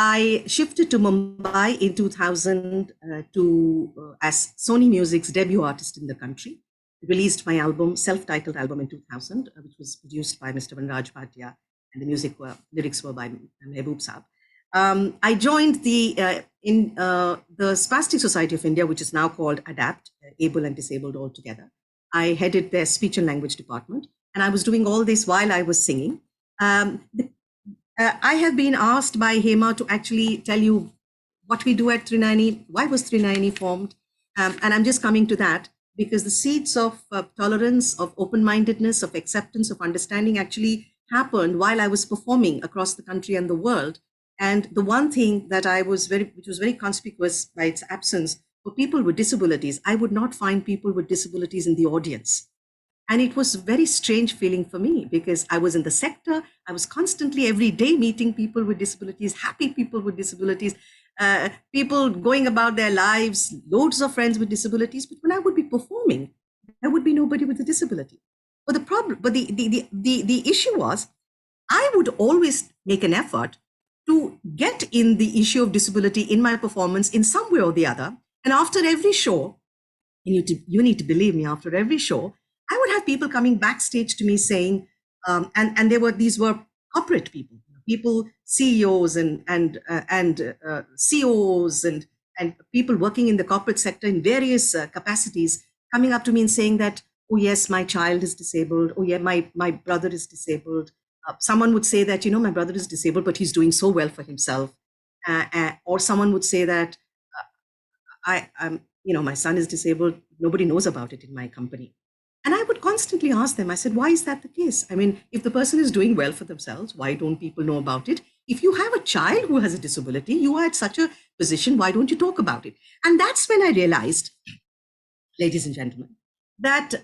I shifted to Mumbai in 2000 as Sony Music's debut artist in the country. Released my album, self-titled album in 2000, which was produced by Mr. Vanraj Bhatia, and the lyrics were by Mehboob Saab. I joined the Spastic Society of India, which is now called ADAPT, Able and Disabled All Together. I headed their speech and language department, and I was doing all this while I was singing. I have been asked by Hema to actually tell you what we do at Trinayani, why was Trinayani formed, and I'm just coming to that because the seeds of tolerance, of open-mindedness, of acceptance, of understanding actually happened while I was performing across the country and the world. And the one thing that which was very conspicuous by its absence, for people with disabilities, I would not find people with disabilities in the audience. And it was a very strange feeling for me because I was in the sector. I was constantly every day meeting people with disabilities, happy people with disabilities, people going about their lives, loads of friends with disabilities. But when I would be performing, there would be nobody with a disability. But the issue was, I would always make an effort to get in the issue of disability in my performance in some way or the other. And after every show, you need to believe me, after every show, I would have people coming backstage to me saying, these were corporate people, CEOs and COs and people working in the corporate sector in various capacities, coming up to me and saying that, oh yes, my child is disabled. Oh yeah, my brother is disabled. Someone would say that, my brother is disabled, but he's doing so well for himself. Or someone would say that, my son is disabled. Nobody knows about it in my company. And I would constantly ask them, I said, why is that the case? I mean, if the person is doing well for themselves, why don't people know about it? If you have a child who has a disability, you are at such a position, why don't you talk about it? And that's when I realized, ladies and gentlemen, that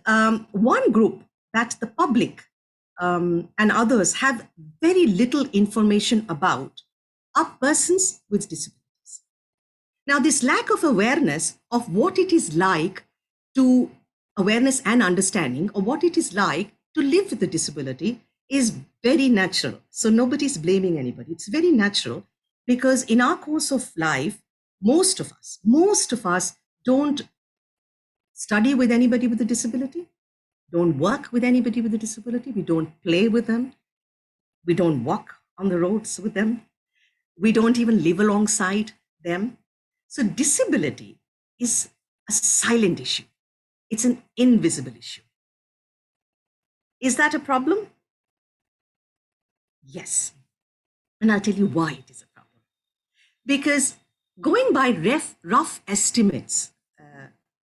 one group that the public and others have very little information about are persons with disabilities. Now, this lack of awareness of what it is like to awareness and understanding of what it is like to live with a disability is very natural. So nobody's blaming anybody. It's very natural because in our course of life, most of us don't study with anybody with a disability, don't work with anybody with a disability, we don't play with them, we don't walk on the roads with them, we don't even live alongside them. So disability is a silent issue. It's an invisible issue. Is that a problem? Yes. And I'll tell you why it is a problem. Because going by rough estimates,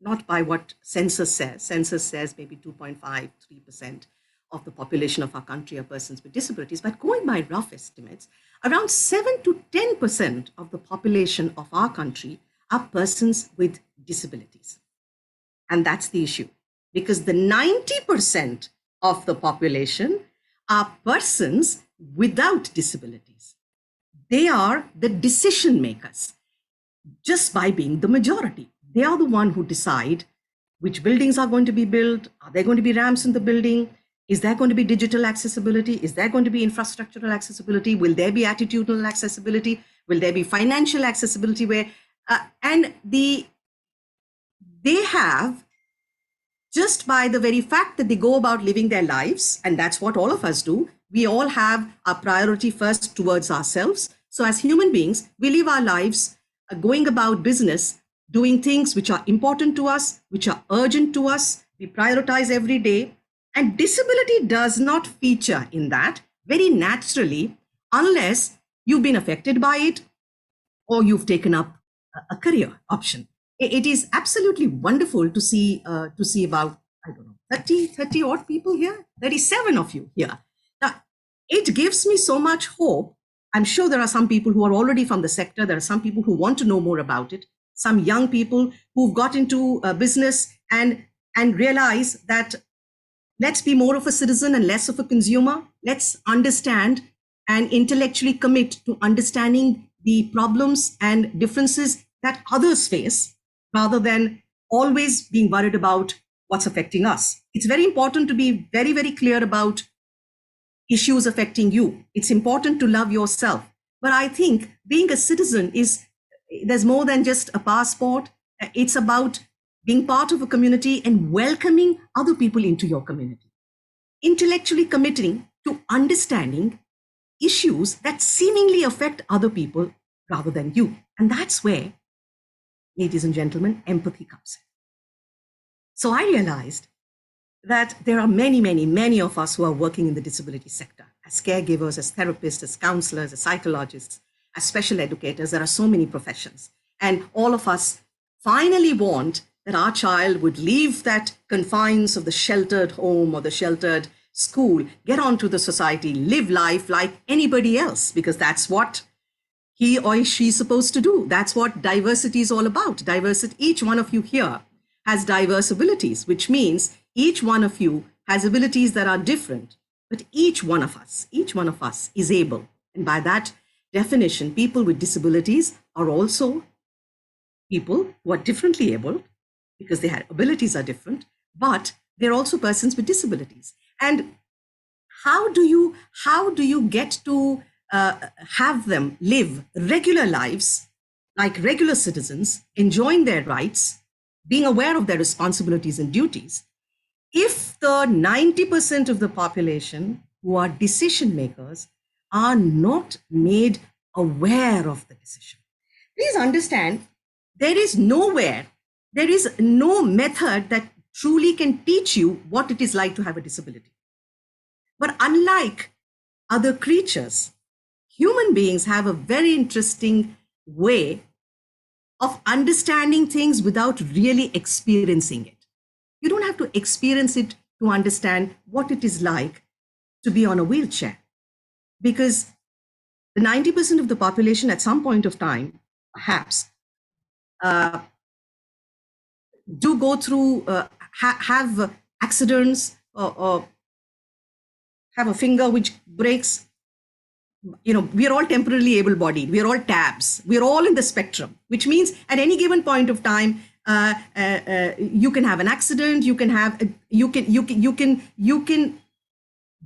not by what census says maybe 2.5, 3% of the population of our country are persons with disabilities, but going by rough estimates, around 7 to 10% of the population of our country are persons with disabilities. And that's the issue, because the 90% of the population are persons without disabilities. They are the decision makers just by being the majority. They are the one who decide which buildings are going to be built. Are there going to be ramps in the building? Is there going to be digital accessibility? Is there going to be infrastructural accessibility? Will there be attitudinal accessibility? Will there be financial accessibility? They have, just by the very fact that they go about living their lives, and that's what all of us do, we all have our priority first towards ourselves. So as human beings, we live our lives going about business, doing things which are important to us, which are urgent to us. We prioritize every day. And disability does not feature in that very naturally, unless you've been affected by it or you've taken up a career option. It is absolutely wonderful to see about, 30 odd people here, 37 of you here. Now, it gives me so much hope. I'm sure there are some people who are already from the sector. There are some people who want to know more about it. Some young people who've got into business and realize that let's be more of a citizen and less of a consumer. Let's understand and intellectually commit to understanding the problems and differences that others face, rather than always being worried about what's affecting us. It's very important to be very, very clear about issues affecting you. It's important to love yourself. But I think being a citizen there's more than just a passport. It's about being part of a community and welcoming other people into your community. Intellectually committing to understanding issues that seemingly affect other people rather than you. And that's where, ladies and gentlemen, empathy comes in. So I realized that there are many, many, many of us who are working in the disability sector as caregivers, as therapists, as counselors, as psychologists, as special educators. There are so many professions. And all of us finally want that our child would leave that confines of the sheltered home or the sheltered school, get onto the society, live life like anybody else, because that's what he or she's supposed to do. That's what diversity is all about. Diversity, each one of you here has diverse abilities, which means each one of you has abilities that are different, but each one of us is able. And by that definition, people with disabilities are also people who are differently able because their abilities are different, but they're also persons with disabilities. And how do you get to have them live regular lives like regular citizens, enjoying their rights, being aware of their responsibilities and duties, if the 90% of the population who are decision makers are not made aware of the decision? Please understand, there is no method that truly can teach you what it is like to have a disability. But unlike other creatures, human beings have a very interesting way of understanding things without really experiencing it. You don't have to experience it to understand what it is like to be on a wheelchair, because the 90% of the population at some point of time, perhaps, do go through, have accidents, or have a finger which breaks. We are all temporarily able-bodied. We are all tabs. We are all in the spectrum, which means at any given point of time, you can have an accident. You can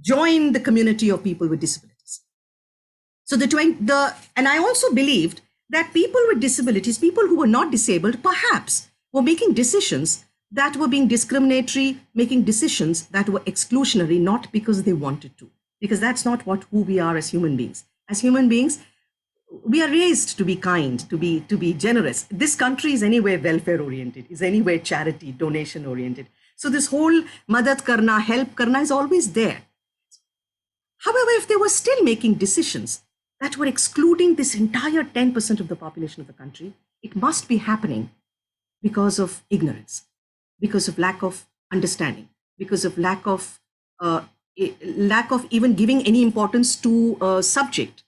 join the community of people with disabilities. So and I also believed that people with disabilities, people who were not disabled, perhaps were making decisions that were being discriminatory, making decisions that were exclusionary, not because they wanted to, because that's not who we are as human beings. As human beings, we are raised to be kind, to be generous. This country is anyway welfare oriented, is anyway charity, donation oriented. So this whole madad karna, help karna is always there. However, if they were still making decisions that were excluding this entire 10% of the population of the country, it must be happening because of ignorance, because of lack of understanding, because of lack of even giving any importance to a subject.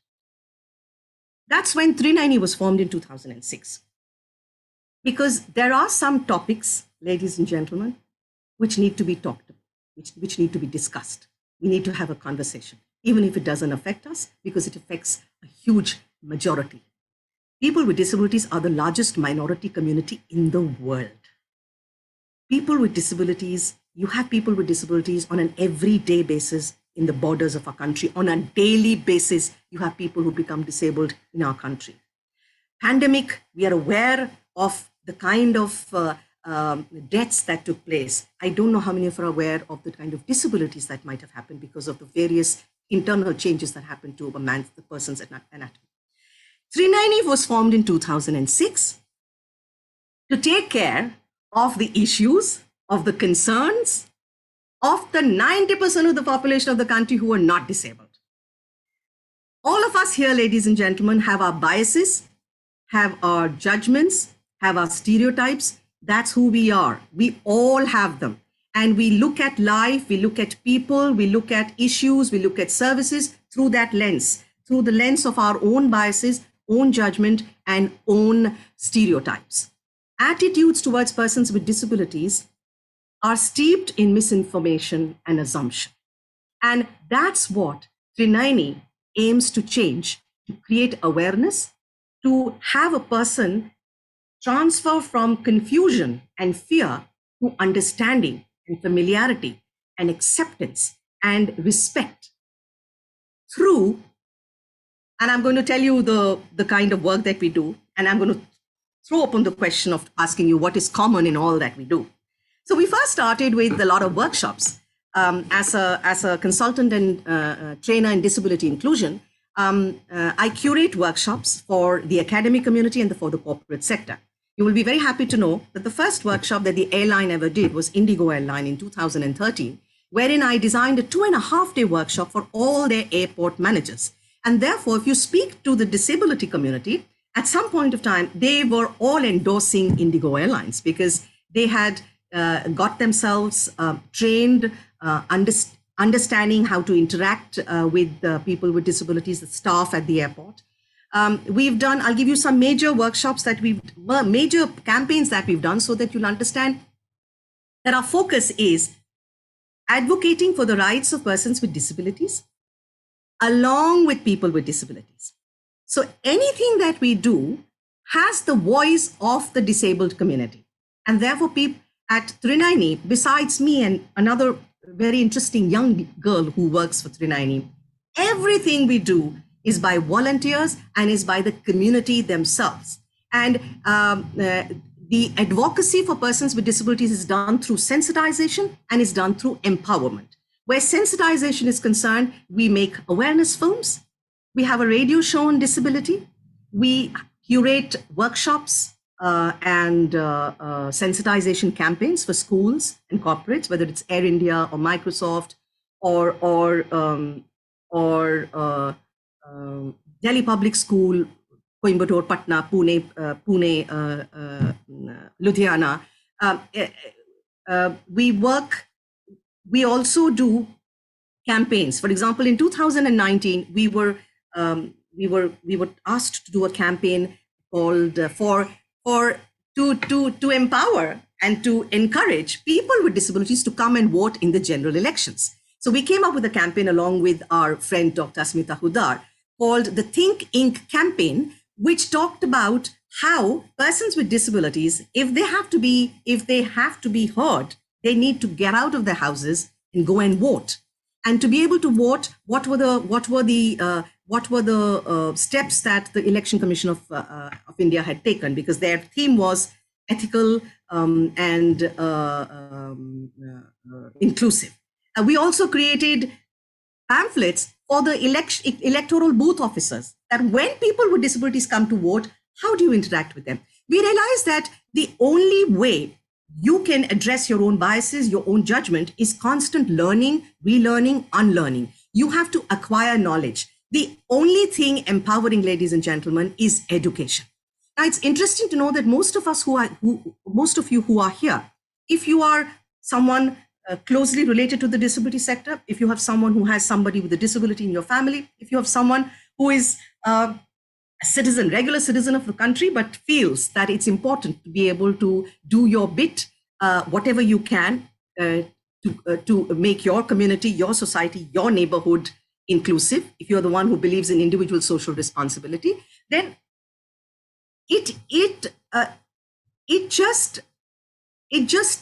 That's when Trinayani was formed in 2006. Because there are some topics, ladies and gentlemen, which need to be talked about, which need to be discussed. We need to have a conversation, even if it doesn't affect us, because it affects a huge majority. People with disabilities are the largest minority community in the world. People with disabilities, you have people with disabilities on an everyday basis in the borders of our country. On a daily basis, you have people who become disabled in our country. Pandemic, we are aware of the kind of deaths that took place. I don't know how many of you are aware of the kind of disabilities that might have happened because of the various internal changes that happened to the person's anatomy. Trinayani was formed in 2006 to take care of the issues, of the concerns of the 90% of the population of the country who are not disabled. All of us here, ladies and gentlemen, have our biases, have our judgments, have our stereotypes. That's who we are. We all have them. And we look at life, we look at people, we look at issues, we look at services through that lens, through the lens of our own biases, own judgment, and own stereotypes. Attitudes towards persons with disabilities are steeped in misinformation and assumption. And that's what Trinayani aims to change, to create awareness, to have a person transfer from confusion and fear to understanding and familiarity and acceptance and respect through And I'm going to tell you the kind of work that we do. And I'm going to throw open the question of asking you what is common in all that we do. So we first started with a lot of workshops. As a consultant and trainer in disability inclusion, I curate workshops for the academic community and for the corporate sector. You will be very happy to know that the first workshop that the airline ever did was Indigo Airline in 2013, wherein I designed a 2.5-day workshop for all their airport managers. And therefore, if you speak to the disability community, at some point of time, they were all endorsing Indigo Airlines because they had got themselves trained, understanding how to interact with people with disabilities, the staff at the airport. We've done, I'll give you some major workshops that major campaigns that we've done so that you'll understand that our focus is advocating for the rights of persons with disabilities along with people with disabilities. So anything that we do has the voice of the disabled community. And therefore, people at Trinayani, besides me and another very interesting young girl who works for Trinayani, everything we do is by volunteers and is by the community themselves. And the advocacy for persons with disabilities is done through sensitization and is done through empowerment. Where sensitization is concerned, we make awareness films. We have a radio show on disability. We curate workshops and sensitization campaigns for schools and corporates, whether it's Air India or Microsoft or Delhi Public School, Coimbatore, Patna, Pune, Ludhiana. We also do campaigns. For example, in 2019, we were asked to do a campaign called to empower and to encourage people with disabilities to come and vote in the general elections. So we came up with a campaign along with our friend Dr. Asmita Hudar called the Think Inc. campaign, which talked about how persons with disabilities, if they have to be heard, they need to get out of their houses and go and vote. And to be able to vote, what were the steps that the Election Commission of India had taken? Because their theme was ethical and inclusive. We also created pamphlets for the electoral booth officers, that when people with disabilities come to vote, how do you interact with them? We realized that the only way you can address your own biases, your own judgment, is constant learning, relearning, unlearning. You have to acquire knowledge. The only thing empowering, ladies and gentlemen, is education. Now, it's interesting to know that most of you who are here, if you are someone closely related to the disability sector, if you have someone who has somebody with a disability in your family, if you have someone who is a citizen, regular citizen of the country, but feels that it's important to be able to do your bit, whatever you can to make your community, your society, your neighborhood inclusive, if you're the one who believes in individual social responsibility, then it just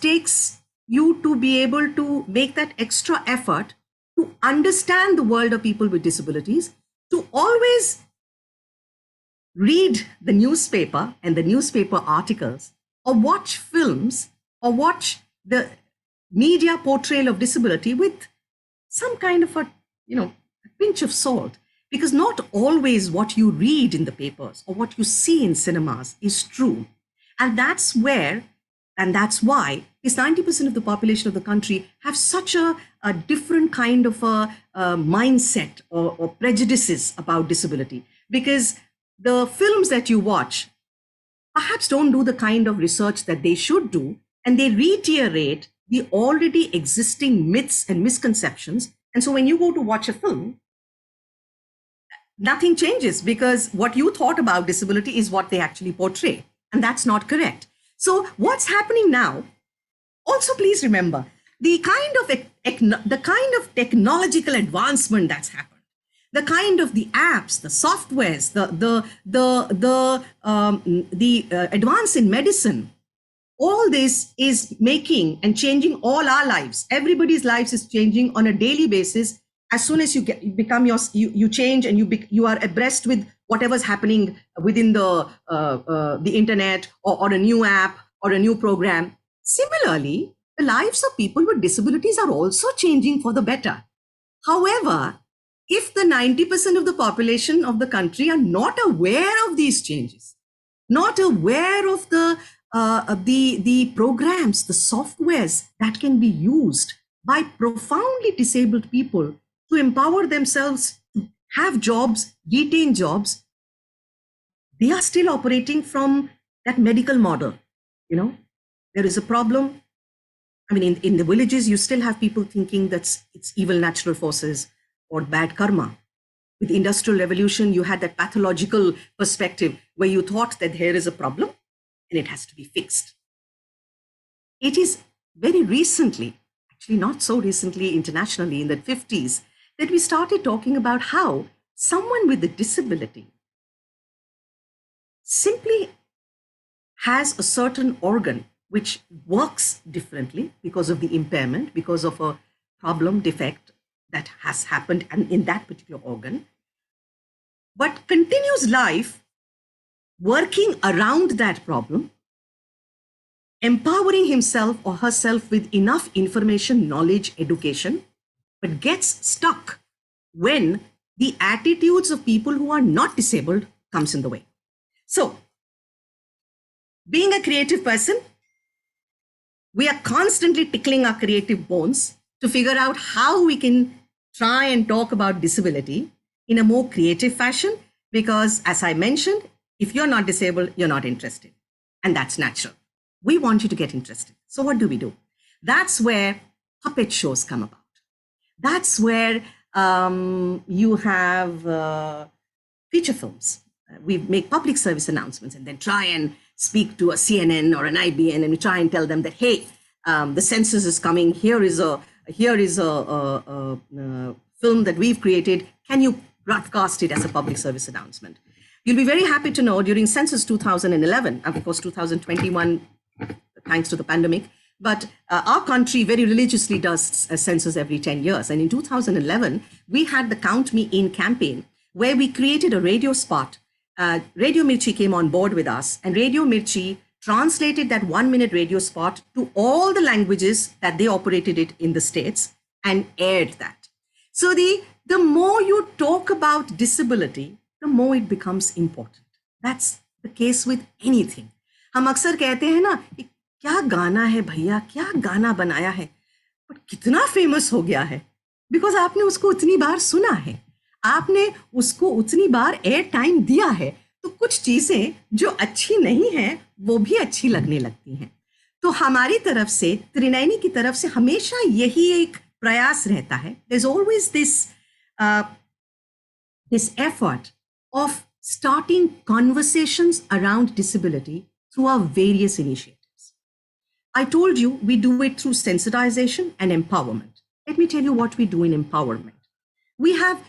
takes you to be able to make that extra effort to understand the world of people with disabilities, to always read the newspaper and the newspaper articles, or watch films, or watch the media portrayal of disability with some kind of a pinch of salt, because not always what you read in the papers or what you see in cinemas is true. And that's why this 90% of the population of the country have such a different kind of a mindset or prejudices about disability, because the films that you watch perhaps don't do the kind of research that they should do, and they reiterate the already existing myths and misconceptions. And so when you go to watch a film, nothing changes, because what you thought about disability is what they actually portray, and that's not correct. So what's happening now? Also, please remember the kind of technological advancement that's happened, the kind of the apps, the softwares, the advance in medicine. All this is making and changing all our lives. Everybody's lives is changing on a daily basis, as soon as you become you change and you are abreast with whatever's happening within the internet or a new app or a new program. Similarly, the lives of people with disabilities are also changing for the better. However, if the 90% of the population of the country are not aware of these changes, not aware of the programs, the softwares that can be used by profoundly disabled people to empower themselves, to have jobs, retain jobs, they are still operating from that medical model. There is a problem. I mean, in the villages, you still have people thinking that it's evil natural forces or bad karma. With the Industrial Revolution, you had that pathological perspective where you thought that here is a problem and it has to be fixed. It is very recently, actually not so recently internationally, in the 50s, that we started talking about how someone with a disability simply has a certain organ which works differently because of the impairment, because of a problem, defect that has happened and in that particular organ, but continues life working around that problem, empowering himself or herself with enough information, knowledge, education, but gets stuck when the attitudes of people who are not disabled comes in the way. So, being a creative person, we are constantly tickling our creative bones to figure out how we can try and talk about disability in a more creative fashion, because as I mentioned, if you're not disabled, you're not interested. And that's natural. We want you to get interested. So what do? That's where puppet shows come about. That's where you have feature films. We make public service announcements and then try and speak to a CNN or an IBN and we try and tell them that, hey, the census is coming. Here is a film that we've created. Can you broadcast it as a public service announcement? You'll be very happy to know during census 2011, of course 2021, thanks to the pandemic, but our country very religiously does a census every 10 years. And in 2011, we had the Count Me In campaign where we created a radio spot. Radio Mirchi came on board with us, and Radio Mirchi translated that 1-minute radio spot to all the languages that they operated it in the States and aired that. So the more you talk about disability, the more it becomes important. That's the case with anything. हम अक्सर कहते हैं ना कि क्या गाना है भैया, क्या गाना बनाया है, but कितना फेमस हो गया है, बिकॉज आपने उसको उतनी बार सुना है, आपने उसको उतनी बार एयर टाइम दिया है, तो कुछ चीजें जो अच्छी नहीं है वो भी अच्छी लगने लगती हैं. तो हमारी तरफ से, त्रिनयनी की तरफ से हमेशा यही एक प्रयास रहता है. There's always this effort of starting conversations around disability through our various initiatives. I told you we do it through sensitization and empowerment. Let me tell you what we do in empowerment. We have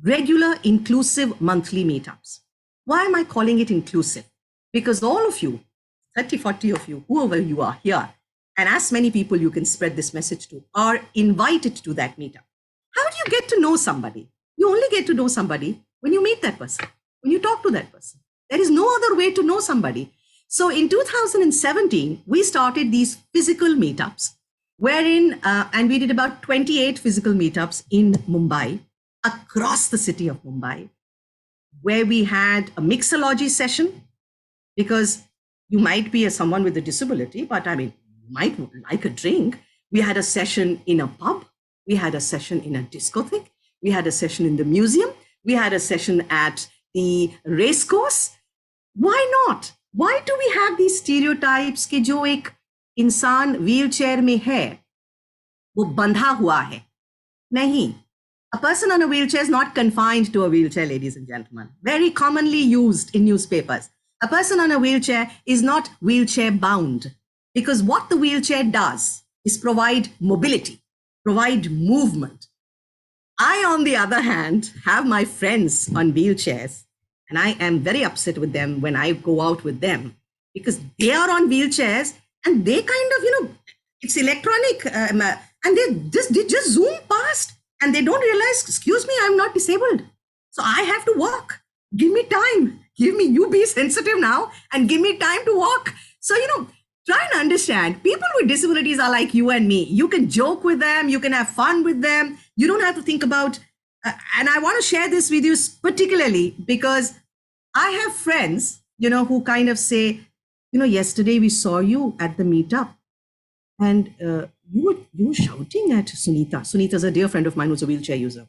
regular inclusive monthly meetups. Why am I calling it inclusive? Because all of you, 30, 40 of you, whoever you are here, and as many people you can spread this message to, are invited to that meetup. How do you get to know somebody? You only get to know somebody when you meet that person, when you talk to that person. There is no other way to know somebody. So in 2017, we started these physical meetups, wherein, and we did about 28 physical meetups in Mumbai, across the city of Mumbai, where we had a mixology session, because you might be someone with a disability, but I mean, you might like a drink. We had a session in a pub. We had a session in a discotheque. We had a session in the museum. We had a session at the race course. Why not? Why do we have these stereotypes कि जो एक इंसान wheelchair में है, वो बंधा हुआ है? नहीं. A person on a wheelchair is not confined to a wheelchair, ladies and gentlemen. Very commonly used in newspapers. A person on a wheelchair is not wheelchair bound, because what the wheelchair does is provide mobility, provide movement. I, on the other hand, have my friends on wheelchairs, and I am very upset with them when I go out with them, because they are on wheelchairs and they kind of, it's electronic, and they just zoom past And they don't realize, excuse me, I'm not disabled. So I have to walk. Give me time. You be sensitive now and give me time to walk. So, try and understand. People with disabilities are like you and me. You can joke with them. You can have fun with them. You don't have to think about, and I want to share this with you particularly because I have friends, who kind of say, yesterday we saw you at the meetup and you were shouting at Sunita. Sunita's a dear friend of mine who's a wheelchair user.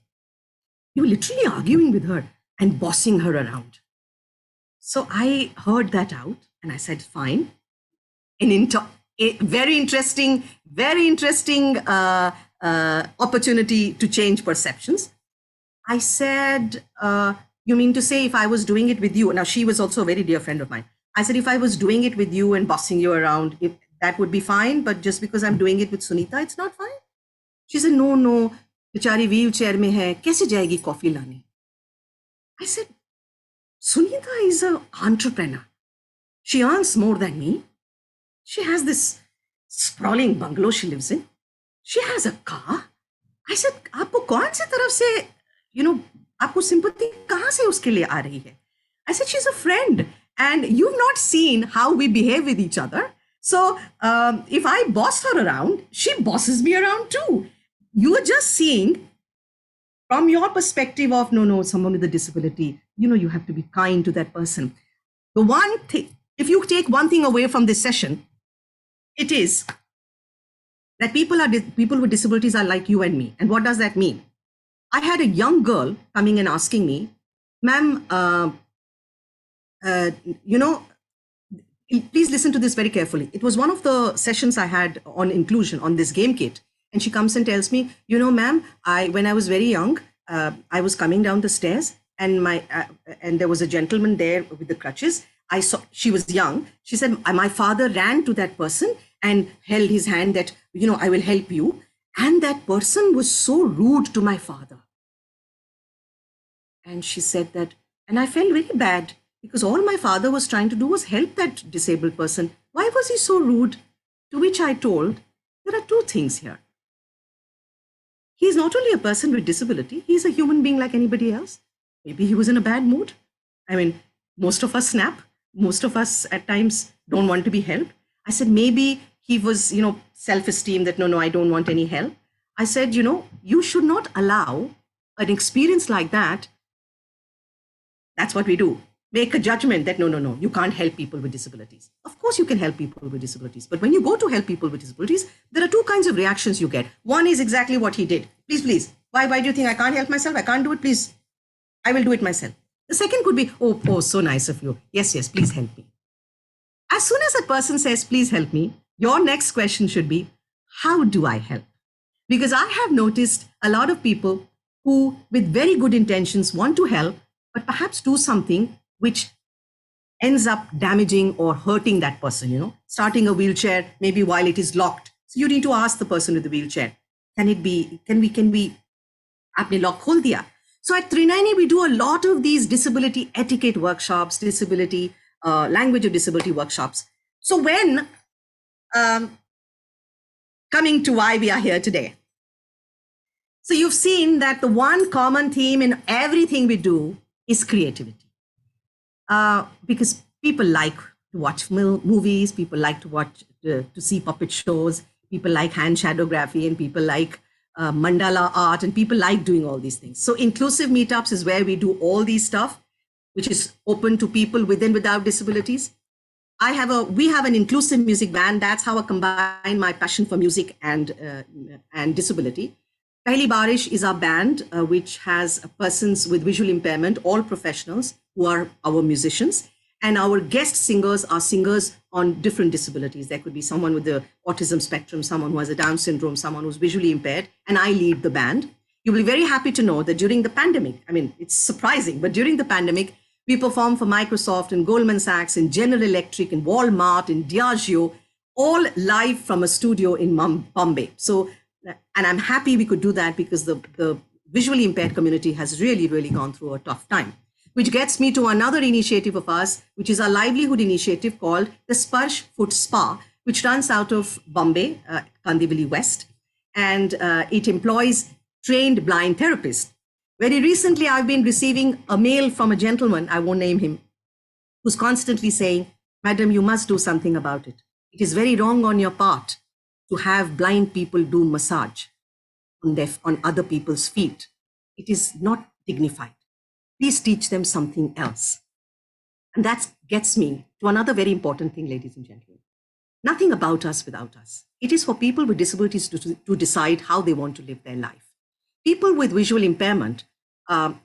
You were literally arguing with her and bossing her around. So I heard that out and I said, fine. A very interesting opportunity to change perceptions. I said, you mean to say if I was doing it with you? Now, she was also a very dear friend of mine. I said, if I was doing it with you and bossing you around, that would be fine. But just because I'm doing it with Sunita, it's not fine. She said, no, बेचारी wheelchair में है, कैसे जाएगी coffee लाने? I said, Sunita is an entrepreneur. She earns more than me. She has this sprawling bungalow she lives in. She has a car. I said, आपको कौन सी तरफ से, आपको sympathy कहाँ से उसके लिए आ रही है? I said, she's a friend and you've not seen how we behave with each other. So if I boss her around, she bosses me around too. You are just seeing from your perspective of, no, someone with a disability, you have to be kind to that person. The one thing, if you take one thing away from this session, it is that people with disabilities are like you and me. And what does that mean? I had a young girl coming and asking me, ma'am, please listen to this very carefully. It was one of the sessions I had on inclusion on this game kit. And she comes and tells me, ma'am, when I was very young, I was coming down the stairs and and there was a gentleman there with the crutches. I saw, she was young. She said, my father ran to that person and held his hand that, I will help you. And that person was so rude to my father. And she said that, and I felt very bad because all my father was trying to do was help that disabled person. Why was he so rude? To which I told, there are two things here. He's not only a person with disability, he's a human being like anybody else. Maybe he was in a bad mood. I mean, most of us snap. Most of us at times don't want to be helped. I said, maybe he was, self-esteem that, no, I don't want any help. I said, you should not allow an experience like that. That's what we do. Make a judgment that, no, you can't help people with disabilities. Of course you can help people with disabilities. But when you go to help people with disabilities, there are two kinds of reactions you get. One is exactly what he did. Please. Why do you think I can't help myself? I can't do it. Please. I will do it myself. The second could be, oh, so nice of you. Yes, please help me. As soon as a person says, please help me, your next question should be, how do I help? Because I have noticed a lot of people who, with very good intentions, want to help, but perhaps do something which ends up damaging or hurting that person, starting a wheelchair, maybe while it is locked. So you need to ask the person with the wheelchair, can we, aapne lock khol diya? So at Trinayani, we do a lot of these disability etiquette workshops, disability, language of disability workshops. So when, coming to why we are here today. So you've seen that the one common theme in everything we do is creativity. Because people like to watch movies, people like to see puppet shows, people like hand shadowgraphy, and people like mandala art, and people like doing all these things. So inclusive meetups is where we do all these stuff, which is open to people with and without disabilities. We have an inclusive music band. That's how I combine my passion for music and disability. Pehli Barish is our band, which has persons with visual impairment, all professionals who are our musicians. And our guest singers are singers on different disabilities. There could be someone with the autism spectrum, someone who has a Down syndrome, someone who's visually impaired, and I lead the band. You'll be very happy to know that during the pandemic, it's surprising, but during the pandemic, we performed for Microsoft and Goldman Sachs and General Electric and Walmart and Diageo, all live from a studio in Bombay. So, and I'm happy we could do that because the visually impaired community has really, really gone through a tough time. Which gets me to another initiative of ours, which is our livelihood initiative called the Sparsh Foot Spa, which runs out of Bombay, Kandivali West. And it employs trained blind therapist. Very recently, I've been receiving a mail from a gentleman, I won't name him, who's constantly saying, Madam, you must do something about it. It is very wrong on your part to have blind people do massage on other people's feet. It is not dignified. Please teach them something else. And that gets me to another very important thing, ladies and gentlemen. Nothing about us without us. It is for people with disabilities to decide how they want to live their life. People with visual impairment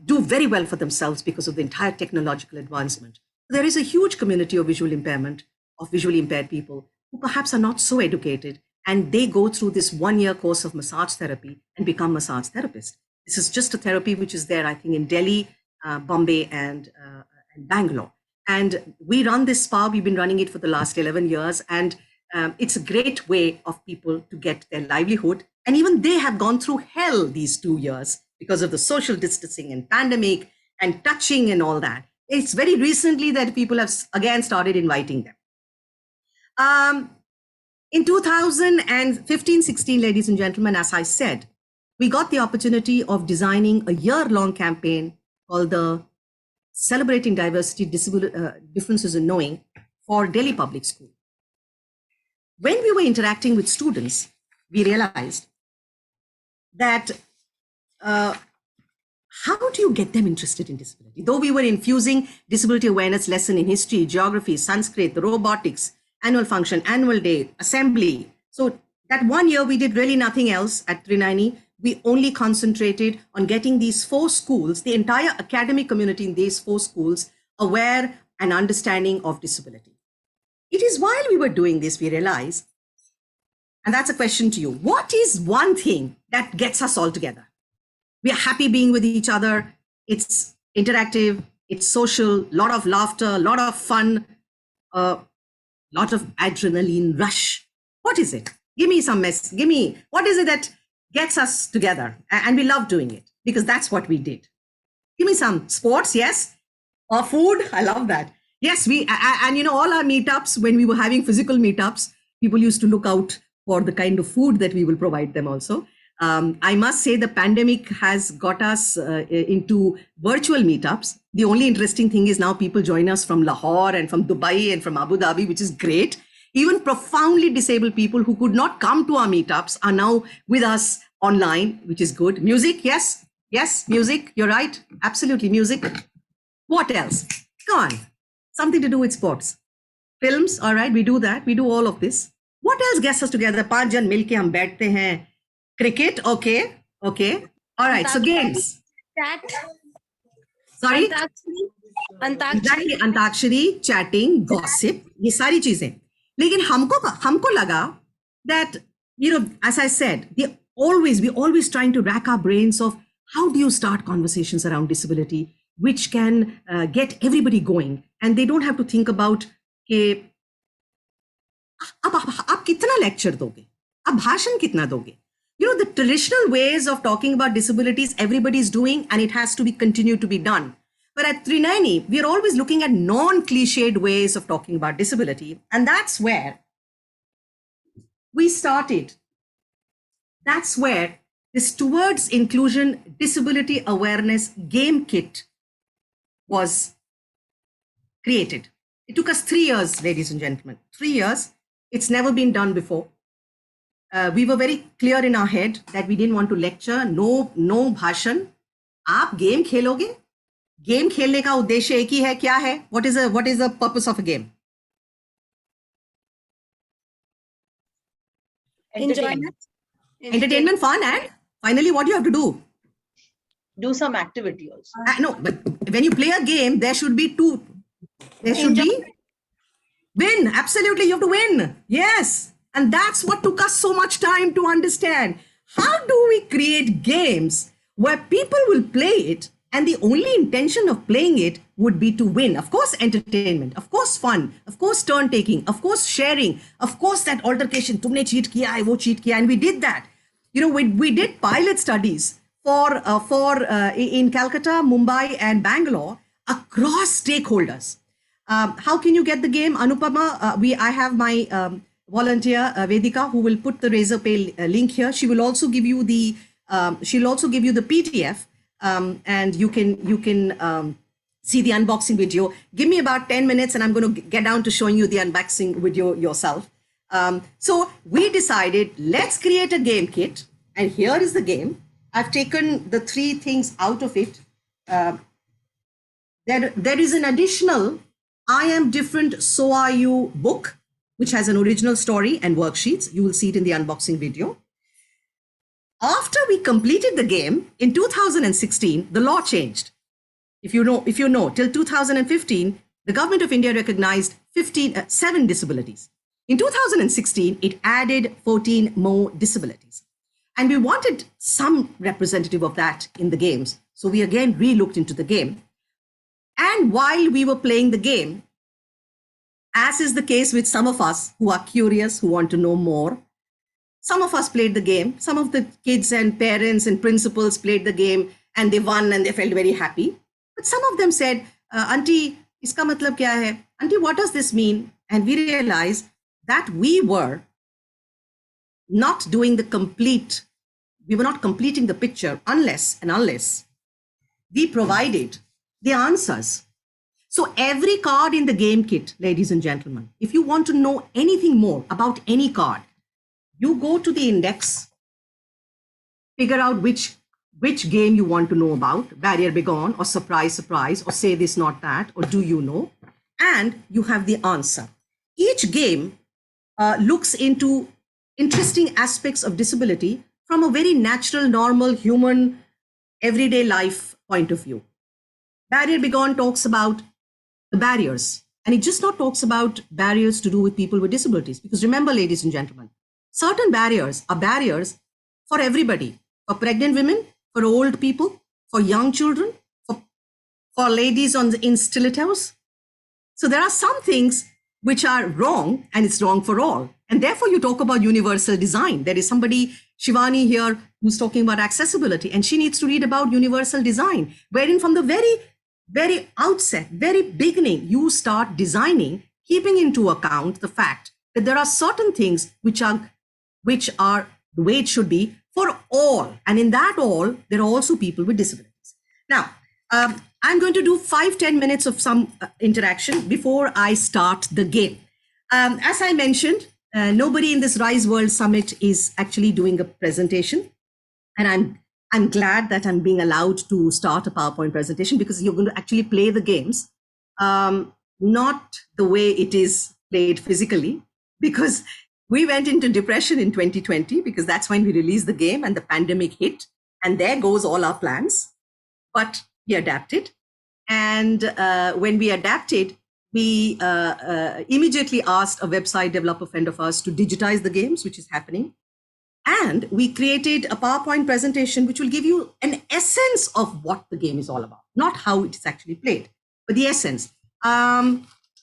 do very well for themselves because of the entire technological advancement. There is a huge community of visually impaired people who perhaps are not so educated, and they go through this 1-year course of massage therapy and become massage therapists. This is just a therapy which is there, I think, in Delhi, Bombay, and Bangalore. And we run this spa. We've been running it for the last 11 years. And it's a great way of people to get their livelihood. And even they have gone through hell these 2 years because of the social distancing and pandemic and touching and all that. It's very recently that people have again started inviting them. In 2015-16, ladies and gentlemen, as I said, we got the opportunity of designing a year-long campaign called the Celebrating Diversity, Differences in Knowing for Delhi Public School. When we were interacting with students, we realized that how do you get them interested in disability? Though we were infusing disability awareness lesson in history, geography, Sanskrit, robotics, annual function, annual day, assembly. So that 1 year we did really nothing else at Trinayani. We only concentrated on getting these 4 schools, the entire academic community in these 4 schools, aware and understanding of disability. It is while we were doing this, we realized, and that's a question to you, what is one thing that gets us all together? We are happy being with each other. It's interactive, it's social, a lot of laughter, a lot of fun, a lot of adrenaline rush. What is it? Give me some mess. Give me, what is it that gets us together? And we love doing it because that's what we did. Give me some sports, yes. Or food, I love that. Yes, and you know, all our meetups, when we were having physical meetups, people used to look out for the kind of food that we will provide them also. I must say the pandemic has got us into virtual meetups. The only interesting thing is now people join us from Lahore and from Dubai and from Abu Dhabi, which is great. Even profoundly disabled people who could not come to our meetups are now with us online, which is good. Music, yes, music, you're right. Absolutely, music. What else? Come on, something to do with sports. Films, all right, we do that. We do all of this. What else gets us together? 5 jan milke hum baiठte hain. Cricket, okay. All right, so games. Chat. Sorry? Antakshari. Exactly, Antakshari, chatting, gossip, ये सारी चीजें. लेकिन हमको लगा that, you know, as I said, we always trying to rack our brains of how do you start conversations around disability, which can get everybody going, and they don't have to think about कि आप कितना lecture दोगे, आप भाषण कितना दोगे. You know, the traditional ways of talking about disabilities, everybody's doing, and it has to be continued to be done. But at Trinayani, we are always looking at non-cliched ways of talking about disability. And that's where we started. That's where this Towards Inclusion Disability Awareness Game Kit was created. It took us 3 years, ladies and gentlemen. 3 years. It's never been done before. We were very clear in our head that we didn't want to lecture, no bhashan. आप game खेलोगे? Game खेलने का उद्देश्य एक ही है, क्या है? What is the purpose of a game? Entertainment, fun, and finally, what do you have to do? Do some activity also. No, but when you play a game, there should be two. There should be win. Absolutely, you have to win. Yes. And that's what took us so much time to understand. How do we create games where people will play it and the only intention of playing it would be to win? Of course, entertainment, of course, fun, of course, turn taking, of course, sharing, of course, that altercation, tumne cheat kiya hai, wo cheat kiya, and we did that. You know, we did pilot studies for in Calcutta, Mumbai, and Bangalore across stakeholders. How can you get the game, Anupama? I have my volunteer Vedika, who will put the Razorpay link here. She will also give you the She'll also give you the PDF, and you can see the unboxing video. Give me about 10 minutes and I'm going to get down to showing you the unboxing video yourself. So we decided, let's create a game kit. And here is the game. I've taken the 3 things out of it. There is an additional I Am Different, So Are You book, which has an original story and worksheets. You will see it in the unboxing video. After we completed the game in 2016, the law changed. If you know, till 2015, the government of India recognized 7 disabilities. In 2016, it added 14 more disabilities. And we wanted some representative of that in the games. So we again re-looked into the game. And while we were playing the game, as is the case with some of us who are curious, who want to know more, some of us played the game. Some of the kids and parents and principals played the game and they won and they felt very happy. But some of them said, Auntie, iska matlab kya hai? Auntie, what does this mean? And we realized that we were not doing we were not completing the picture unless we provided the answers. So every card in the game kit, ladies and gentlemen, if you want to know anything more about any card, you go to the index, figure out which game you want to know about, barrier begone, or surprise, or say this, not that, or do you know, and you have the answer. Each game looks into interesting aspects of disability from a very natural, normal, human, everyday life point of view. Barrier begone talks about the barriers, and it just not talks about barriers to do with people with disabilities. Because remember, ladies and gentlemen, certain barriers are barriers for everybody, for pregnant women, for old people, for young children, for ladies in stilettos. So there are some things which are wrong, and it's wrong for all. And therefore, you talk about universal design. There is somebody, Shivani here, who's talking about accessibility, and she needs to read about universal design, wherein from the very outset, very beginning, you start designing, keeping into account the fact that there are certain things which are the way it should be for all. And in that all, there are also people with disabilities. Now, I'm going to do 5-10 minutes of some interaction before I start the game. As I mentioned, nobody in this Rise World Summit is actually doing a presentation. And I'm glad that I'm being allowed to start a PowerPoint presentation, because you're going to actually play the games, not the way it is played physically, because we went into depression in 2020, because that's when we released the game and the pandemic hit, and there goes all our plans. But we adapted. And when we adapted, we immediately asked a website developer friend of ours to digitize the games, which is happening. And we created a PowerPoint presentation which will give you an essence of what the game is all about, not how it is actually played, but the essence. Hi,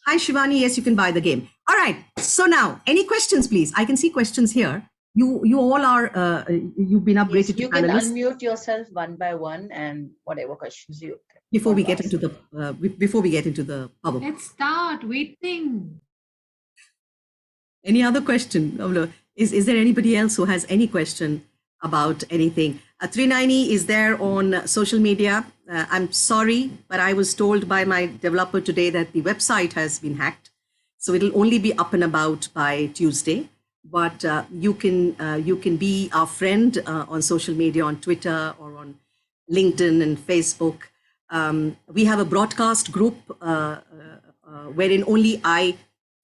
Shivani. Yes, you can buy the game. All right. So now, any questions, please? I can see questions here. You all are, you've been upgraded Yes, to you can panelists. unmute yourself one by one, and whatever questions you Before we want get to into the PowerPoint. Let's start waiting. Any other question? Is there anybody else who has any question about anything? Trinayani is there on social media. I'm sorry, but I was told by my developer today that the website has been hacked. So it'll only be up and about by Tuesday. But you can be our friend on social media, on Twitter or on LinkedIn and Facebook. We have a broadcast group wherein only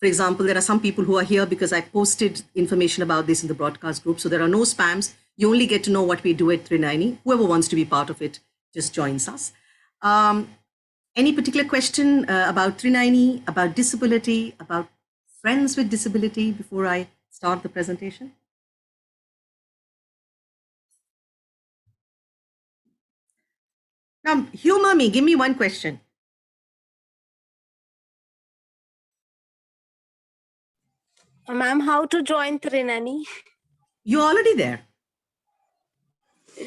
for example, there are some people who are here because I posted information about this in the broadcast group. So there are no spams. You only get to know what we do at Trinayani. Whoever wants to be part of it just joins us. Any particular question about Trinayani, about disability, about friends with disability before I start the presentation? Now, humor me. Give me one question. Ma'am, how to join Trinayani? You're already there.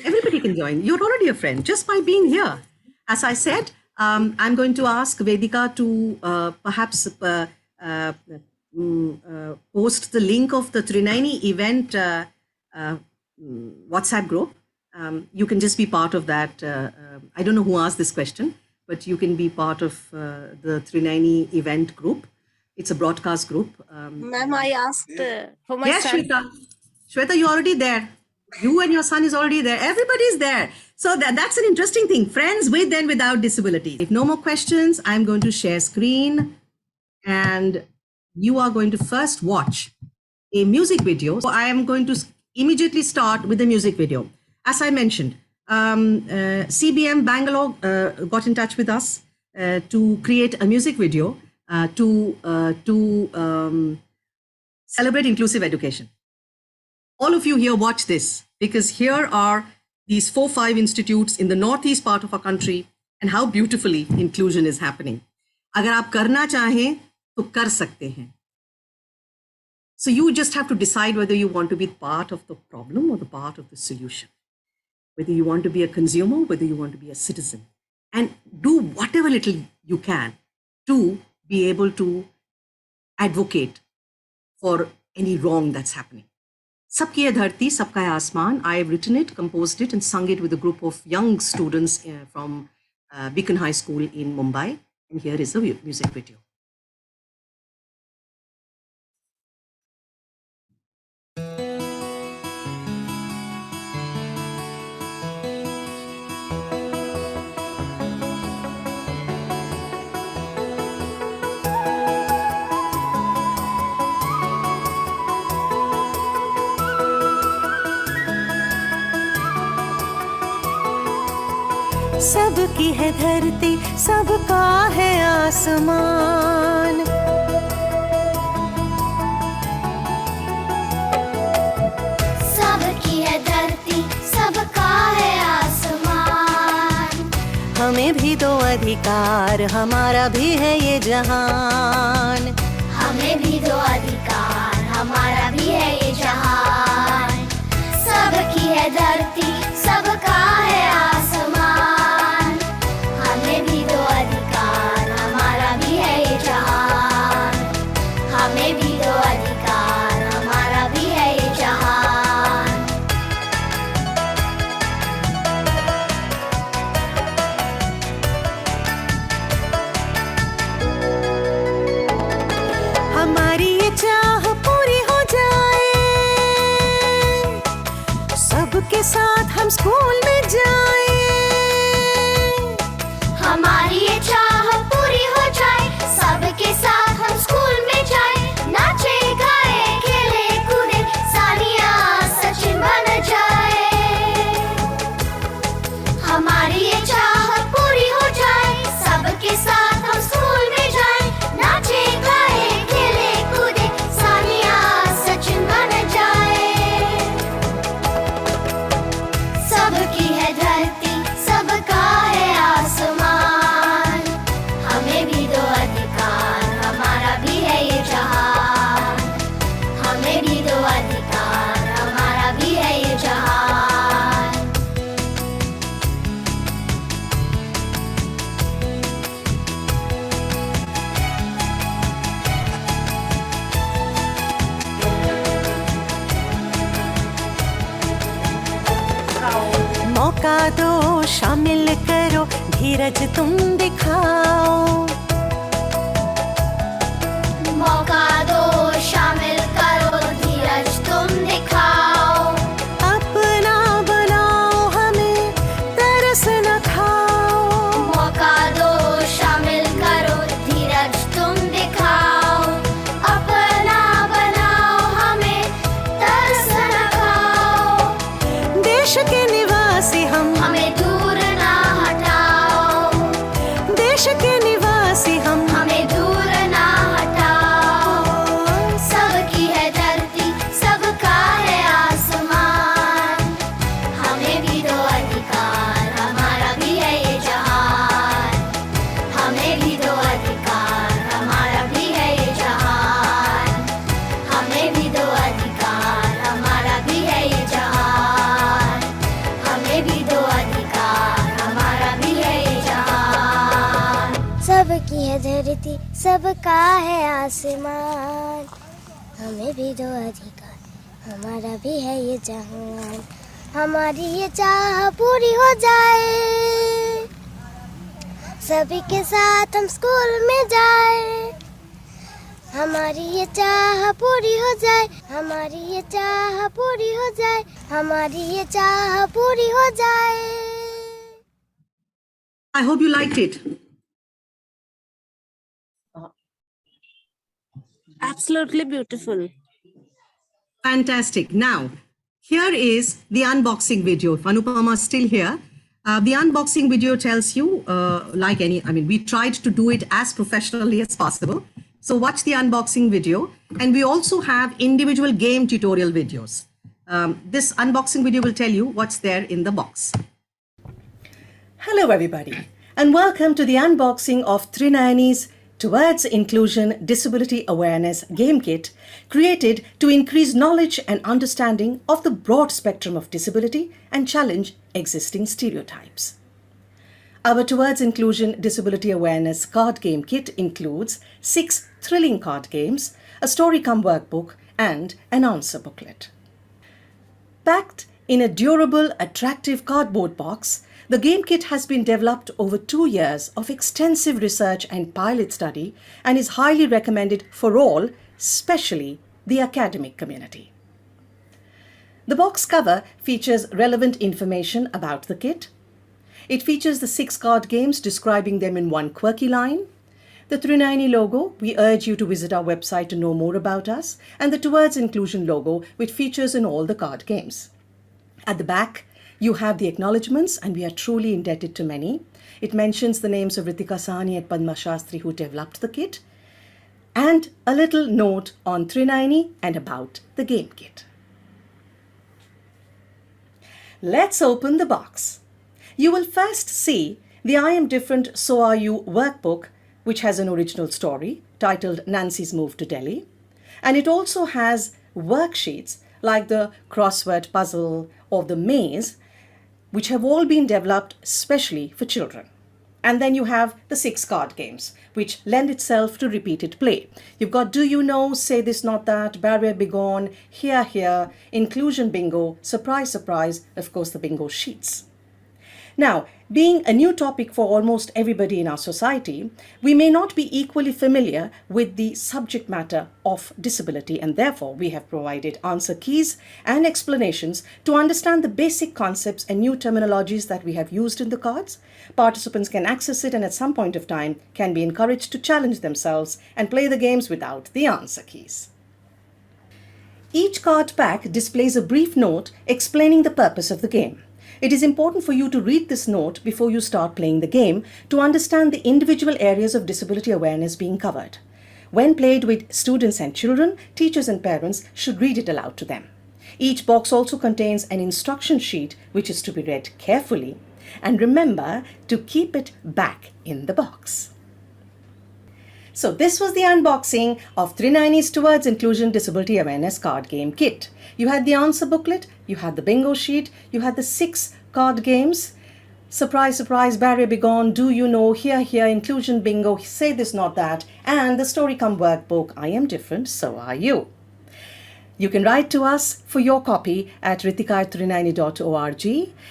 Everybody can join. You're already a friend just by being here. As I said, I'm going to ask Vedika to perhaps post the link of the Trinayani event WhatsApp group. You can just be part of that. I don't know who asked this question, but you can be part of the Trinayani event group. It's a broadcast group. Ma'am, I asked for my Yes, son. Shweta. Shweta, you're already there. You and your son is already there. Everybody's there. So that's an interesting thing. Friends with and without disabilities. If no more questions, I'm going to share screen. And you are going to first watch a music video. So I am going to immediately start with the music video. As I mentioned, CBM Bangalore got in touch with us to create a music video to celebrate inclusive education. All of you here watch this, because here are these 4-5 institutes in the northeast part of our country and how beautifully inclusion is happening. अगर आप करना चाहें तो कर सकते हैं. So you just have to decide whether you want to be part of the problem or the part of the solution. Whether you want to be a consumer, whether you want to be a citizen. And do whatever little you can to be able to advocate for any wrong that's happening. Sabki Hai Dharti, Sabka Hai Asman. I have written it, composed it, and sung it with a group of young students from Beacon High School in Mumbai. And here is the music video. सबकी है धरती, सबका है आसमान। सबकी है धरती, सबका है आसमान। हमें भी दो अधिकार, हमारा भी है ये जहान। हमें भी दो अधिकार, हमारा भी है ये जहान। सबकी है धरती, सबका है आसमान। हमें भी दो अधिकार, हमारा भी है ये जहान। हमें भी दो अधिकार, हमारा भी है ये जहान। हमारी ये चाह पूरी हो जाए, सबके साथ हम स्कूल में जाएं। हमारी ये चाह पूरी हो जाए, सबके साथ हम स्कूल में जाए। नाचे गाए खेले कूदे, सानिया सचिन बन जाए। हमारी ये चाह पूरी हो जाए, सबके साथ हम स्कूल में जाए। नाचे गाए खेले कूदे, सानिया सचिन बन जाए। सबकी है धरती, सबका है आसमान। हमें भी दो अधिकार, हमारा भी है ये जहान। हमें भी दो अधिकार, हमारा भी है ये जहान। मौका दो, शामिल करो, धीरज तुम दिखाओ। मौका दो, शामिल करो, धीरज तुम दिखाओ। अपना बनाओ, हमें तरस न खाओ। मौका दो, शामिल करो, धीरज तुम दिखाओ। अपना बनाओ, हमें तरस न खाओ। देश के निवासी हम, हमें दूर ना हटाओ। देश के निवासी हम। हमें दूर ना हटाओ। सबकी है धरती, सबका है आसमान। हमें भी दो अधिकार, हमारा भी है ये जहान। हमें भी दो अधिकार, हमारा भी है ये जहान। हमें भी दो अधिकार, हमारा भी है ये जहान। हमें भी दो अधिकार, हमारा भी है ये जहान। सबकी है धरती, सबका है आसमान। हमें भी दो अधिकार, हमारा भी है ये जहान। हमारी ये चाह पूरी हो जाए, सभी के साथ हम स्कूल में जाए। हमारी ये चाह पूरी हो जाए, हमारी ये चाह पूरी हो जाए, हमारी ये चाह पूरी हो जाए। I hope you liked it. Absolutely beautiful. Fantastic. Now, here is the unboxing video. If Anupama is still here, the unboxing video tells you, we tried to do it as professionally as possible. So watch the unboxing video. And we also have individual game tutorial videos. This unboxing video will tell you what's there in the box. Hello, everybody, and welcome to the unboxing of Trinayani's Towards Inclusion Disability Awareness Game Kit, created to increase knowledge and understanding of the broad spectrum of disability and challenge existing stereotypes. Our Towards Inclusion Disability Awareness card game kit includes 6 thrilling card games, a story-cum workbook, and an answer booklet. Packed in a durable, attractive cardboard box, the game kit has been developed over 2 years of extensive research and pilot study and is highly recommended for all, especially the academic community. The box cover features relevant information about the kit. It features the 6 card games, describing them in one quirky line. The Trinayani logo, we urge you to visit our website to know more about us, and the Towards Inclusion logo, which features in all the card games. At the back, you have the acknowledgements, and we are truly indebted to many. It mentions the names of Ritika Sahni and Padma Shastri who developed the kit, and a little note on Trinayani and about the game kit. Let's open the box. You will first see the I Am Different, So Are You workbook, which has an original story titled Nancy's Move to Delhi. And it also has worksheets like the crossword puzzle or the maze, which have all been developed specially for children. And then you have the 6 card games, which lend itself to repeated play. You've got Do You Know, Say This Not That, Barrier Be Gone, Here Here, Inclusion Bingo, Surprise Surprise, of course the bingo sheets. Now, being a new topic for almost everybody in our society, we may not be equally familiar with the subject matter of disability, and therefore we have provided answer keys and explanations to understand the basic concepts and new terminologies that we have used in the cards. Participants can access it and at some point of time can be encouraged to challenge themselves and play the games without the answer keys. Each card pack displays a brief note explaining the purpose of the game. It is important for you to read this note before you start playing the game to understand the individual areas of disability awareness being covered. When played with students and children, teachers and parents should read it aloud to them. Each box also contains an instruction sheet which is to be read carefully, and remember to keep it back in the box. So this was the unboxing of Trinayani's Towards Inclusion Disability Awareness card game kit. You had the answer booklet, you had the bingo sheet, you had the 6 card games, Surprise Surprise, Barrier Be Gone, Do You Know, Here Here, Inclusion Bingo, Say This Not That, and the story-cum workbook, I Am Different, So Are You. You can write to us for your copy at ritika@trinayani.org.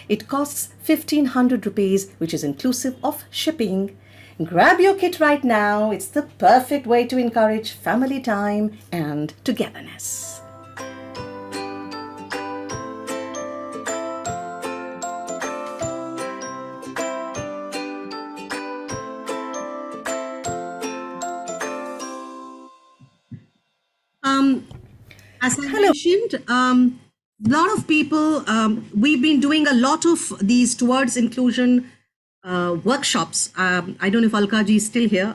It costs 1,500 rupees, which is inclusive of shipping. Grab your kit right now. It's the perfect way to encourage family time and togetherness. As I mentioned, a lot of people, we've been doing a lot of these Towards Inclusion workshops. I don't know if Alka ji is still here.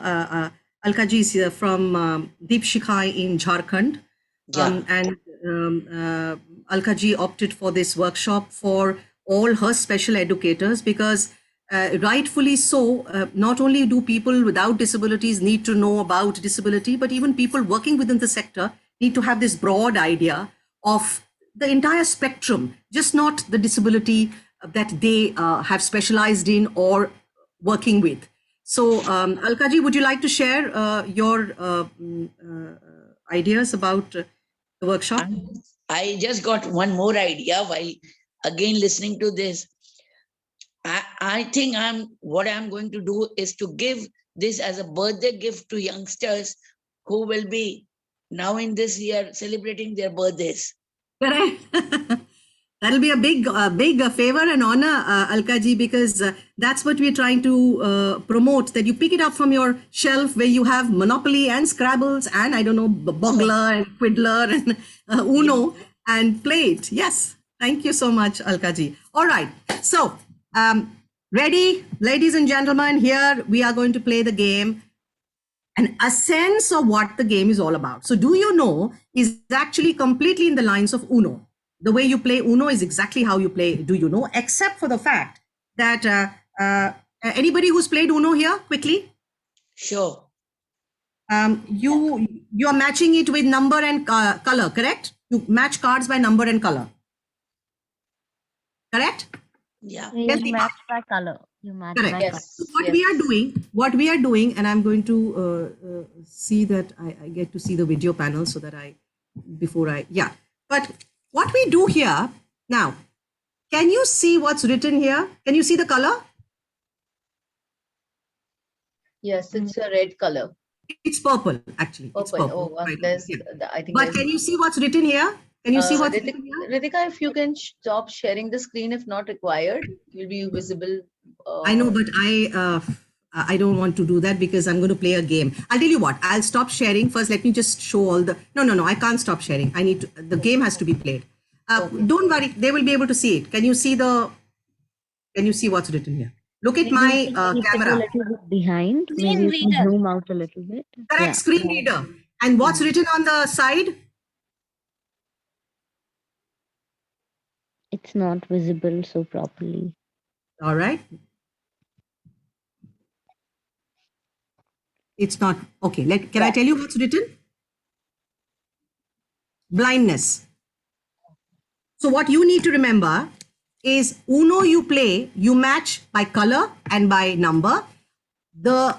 Alka ji is here from Deep Shikhai in Jharkhand. Alka ji opted for this workshop for all her special educators because rightfully so, not only do people without disabilities need to know about disability, but even people working within the sector need to have this broad idea of the entire spectrum, just not the disability that they have specialized in or working with. So, Alka ji, would you like to share your ideas about the workshop? I just got one more idea while again listening to this, I think what I'm going to do is to give this as a birthday gift to youngsters who will be now in this year celebrating their birthdays. Correct. That'll be a big favor and honor, Alka ji, because that's what we're trying to promote, that you pick it up from your shelf where you have Monopoly and Scrabbles and, I don't know, Boggler and Quiddler and Uno and play it. Yes. Thank you so much, Alka ji. All right. So, ready, ladies and gentlemen, here we are going to play the game. And a sense of what the game is all about. So do you know is actually completely in the lines of Uno. The way you play Uno is exactly how you play Do You Know, except for the fact that anybody who's played Uno here, quickly? Sure. You are matching it with number and color, correct? You match cards by number and color. Correct? Yeah. Yes, You match by color. You match correct. by Yes. color. So what we are doing, and I'm going to see that I get to see the video panel so that but what we do here now, can you see what's written here? Can you see the color? Yes, it's a red color. It's purple, actually. It's Purple. purple. Oh, Right. there's, Yeah. I think But there's. can you see what's written here? Can you see what's written here? Ritika, if you can stop sharing the screen if not required, it will be visible. I know, but I don't want to do that because I'm going to play a game. I'll tell you what, I'll stop sharing first. Let me just show all the, no, I can't stop sharing. I need to, the game has to be played. Don't worry, they will be able to see it. Can you see what's written here? Look at my Keep it a camera. little bit behind. Screen Maybe you can reader. zoom out a little bit. Correct, Yeah. screen reader. And what's written on the side? It's not visible so properly. All right. It's not, okay. Can I tell you what's written? Blindness. So what you need to remember is Uno you play, you match by color and by number. The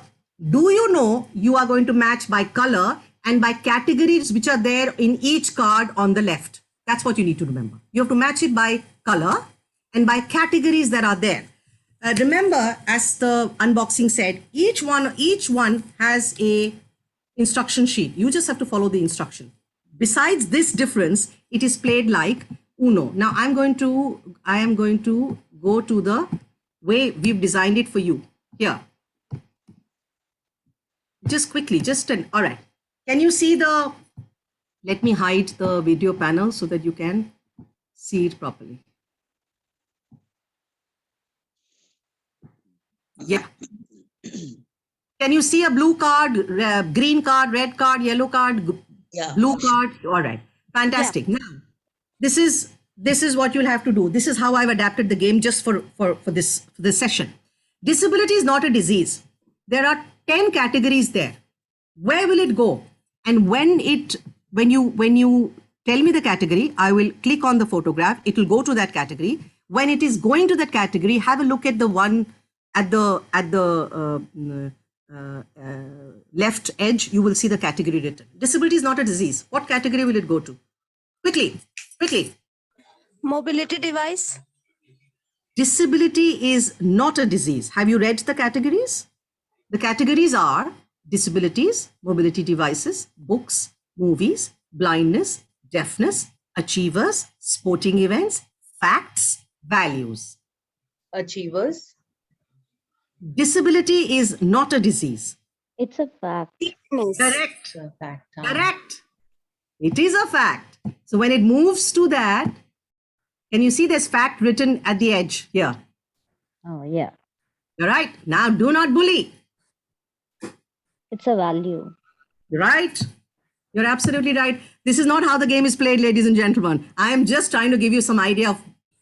Do You Know you are going to match by color and by categories which are there in each card on the left. That's what you need to remember. You have to match it by color and by categories that are there. Remember, as the unboxing said, each one has a instruction sheet. You just have to follow the instruction. Besides this difference, it is played like Uno. Now I am going to go to the way we've designed it for you here. Just quickly, all right. Can you see let me hide the video panel so that you can see it properly. Yeah. Can you see a blue card, green card, red card, yellow card, Yeah. blue card? All right. Fantastic. Now, this is what you'll have to do. This is how I've adapted the game just for this session. Disability is not a disease. There are 10 categories there. Where will it go? And when you tell me the category, I will click on the photograph. It will go to that category. When it is going to that category, have a look at the one at the left edge. You will see the category written. Disability is not a disease. What category will it go to? Quickly. Mobility device. Disability is not a disease. Have you read the categories? The categories are disabilities, mobility devices, books, movies, blindness, deafness, achievers, sporting events, facts, values. Achievers. Disability is not a disease. It's a fact. Correct. The fact. Correct. It is a fact. So when it moves to that, can you see there's fact written at the edge here? Oh, yeah. All right. Now do not bully. It's a value. Right. You're absolutely right. This is not how the game is played, ladies and gentlemen. I am just trying to give you some idea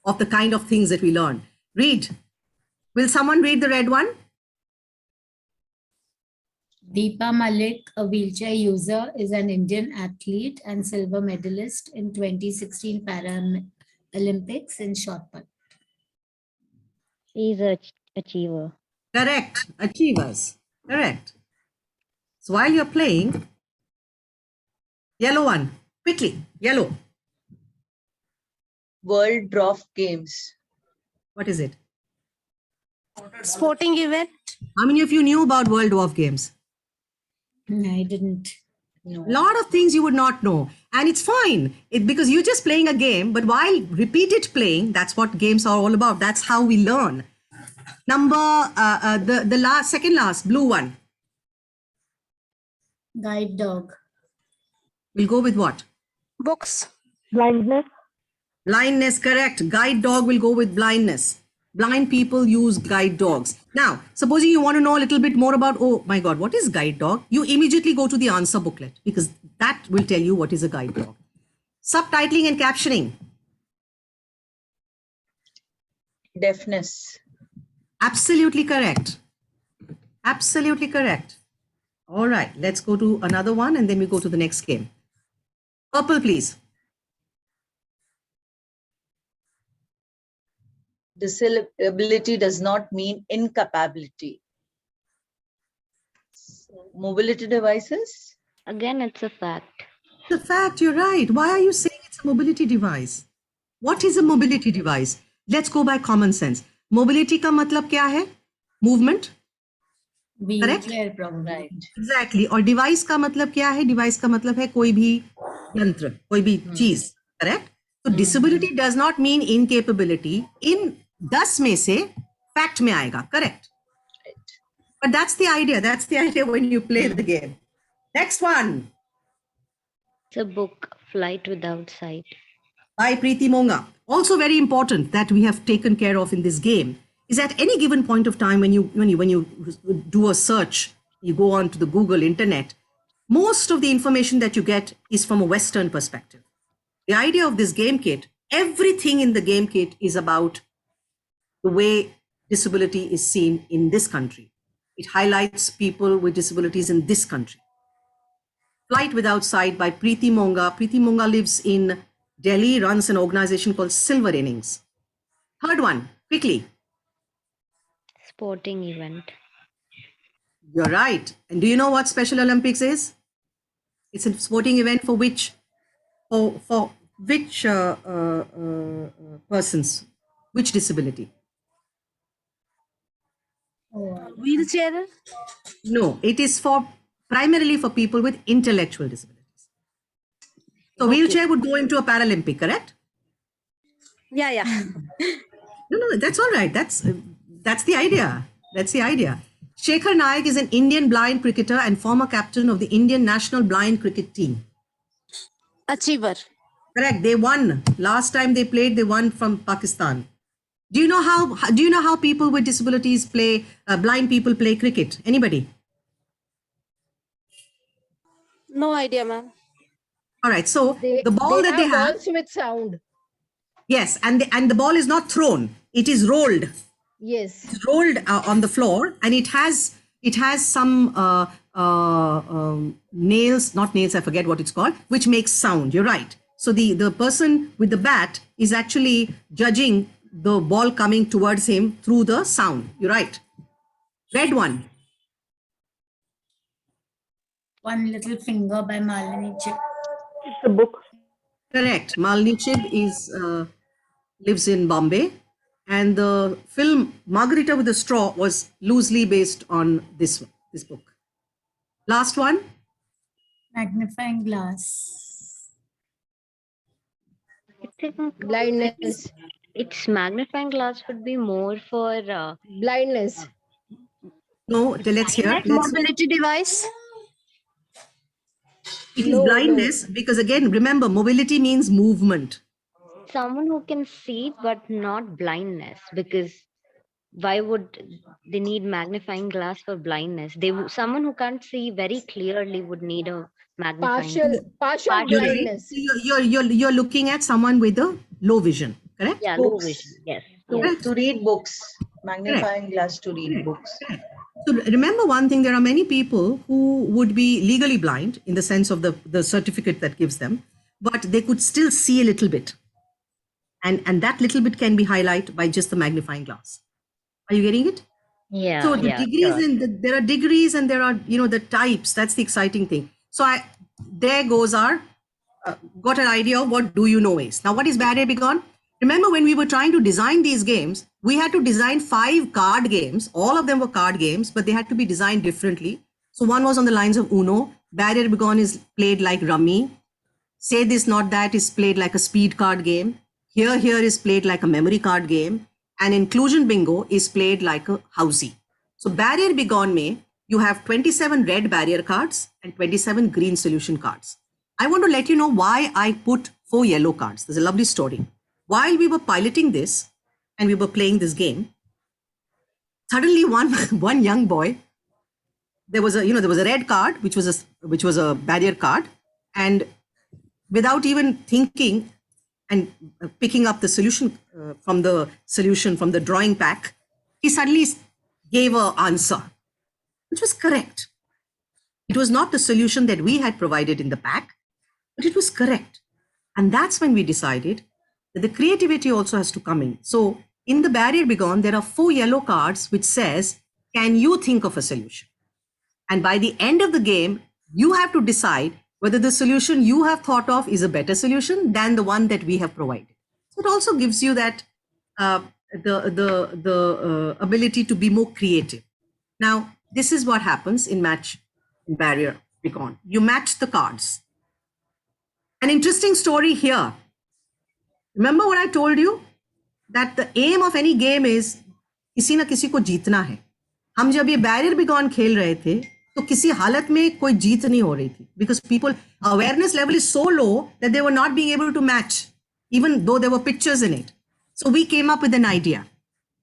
of the kind of things that we learn. Read. Will someone read the red one? Deepa Malik, a wheelchair user, is an Indian athlete and silver medalist in 2016 Paralympics in shot put. She's a achiever. Correct. Achievers. Correct. So while you're playing, yellow one, quickly, yellow. World Dwarf Games. What is it? Sporting event. How many of you knew about World Dwarf Games? I didn't. No. A lot of things you would not know. And it's fine because you're just playing a game, but while repeated playing, that's what games are all about. That's how we learn. The second last, blue one. Guide dog. We'll go with what? Books. Blindness. Blindness, correct. Guide dog will go with blindness. Blind people use guide dogs. Now, supposing you want to know a little bit more about, oh my God, what is guide dog? You immediately go to the answer booklet because that will tell you what is a guide dog. Subtitling and captioning. Deafness. Absolutely correct. Absolutely correct. All right, let's go to another one and then we go to the next game. Purple, please. Disability does not mean incapability. Mobility devices. Again, it's a fact. The fact, you're right. Why are you saying it's a mobility device? What is a mobility device? Let's go by common sense. Mobility का मतलब क्या है? Movement. Wheelchair probably. Right. Exactly. और device का मतलब क्या है? Device का मतलब है कोई भी यंत्र, कोई भी चीज. Correct? So disability does not mean incapability. In 10 में से fact में आएगा. Correct? But that's the idea. That's the idea when you play the game. Next one. It's a book, Flight Without Sight. By Preeti Monga. Also very important that we have taken care of in this game is at any given point of time when you do a search, you go on to the Google internet, most of the information that you get is from a Western perspective. The idea of this game kit, everything in the game kit is about the way disability is seen in this country. It highlights people with disabilities in this country. Flight Without Sight by Preeti Monga. Preeti Monga lives in Delhi, runs an organization called Silver Innings. Third one, quickly. Sporting event. You're right. And do you know what Special Olympics is? It's a sporting event for which persons, which disability? Wheelchair. No, it is primarily for people with intellectual disabilities. So wheelchair would go into a Paralympic, correct? Yeah. No, that's all right. That's the idea. That's the idea. Shekhar Naik is an Indian blind cricketer and former captain of the Indian national blind cricket team. Achiever. Correct. They won. Last time they played, they won from Pakistan. Do you know how people with disabilities play, blind people play cricket? Anybody? No idea, ma'am. All right. So the ball that they have. balls with sound. Yes, and the ball is not thrown; it is rolled. Yes. It's rolled on the floor, and it has some nails, not nails. I forget what it's called, which makes sound. You're right. So the person with the bat is actually judging the ball coming towards him through the sound. You're right. Red one. One Little Finger by Malini Chip. It's a book. Correct. Malini Chib lives in Bombay, and the film Margarita with a Straw was loosely based on this book. Last one. Magnifying glass. I think Blindness. it's magnifying glass would be more for Blindness. No, let's hear. Mobility device. It is No, blindness because again, remember, mobility means movement. someone who can see but not blindness, because why would they need magnifying glass for blindness? Someone who can't see very clearly would need a magnifying glass. Partial You're, blindness. you're looking at someone with a low vision, correct? Yeah, low Books. vision. Yes. To read books. Magnifying glass to read books. So remember one thing, there are many people who would be legally blind in the sense of the certificate that gives them, but they could still see a little bit. And that little bit can be highlighted by just the magnifying glass. Are you getting it? Yeah. So the yeah, degrees sure. there are degrees and there are, the types. That's the exciting thing. So there goes our, got an idea of what do you know is. Now what is barrier begone? Remember, when we were trying to design these games, we had to design 5 card games. All of them were card games, but they had to be designed differently. So one was on the lines of Uno. Barrier Begone is played like Rummy. Say This Not That is played like a speed card game. Here is played like a memory card game. And Inclusion Bingo is played like a housey. So Barrier Begone में you have 27 red barrier cards and 27 green solution cards. I want to let you know why I put 4 yellow cards. There's a lovely story. While we were piloting this and we were playing this game, suddenly one young boy, there was a red card which was a barrier card, and without even thinking and picking up the solution from the drawing pack, he suddenly gave an answer which was correct. It was not the solution that we had provided in the pack, but it was correct. And that's when we decided that the creativity also has to come in. So in the Barrier Begone, there are 4 yellow cards which says, can you think of a solution? And by the end of the game, you have to decide whether the solution you have thought of is a better solution than the one that we have provided. So it also gives you that the ability to be more creative. Now, this is what happens in Barrier Begone. You match the cards. An interesting story here. Remember what I told you? That the aim of any game is किसी ना किसी को जीतना है. हम जब ये Barrier Begone खेल रहे थे, तो किसी हालत में कोई जीत नहीं हो रही थी. Because people, awareness level is so low that they were not being able to match, even though there were pictures in it. So we came up with an idea.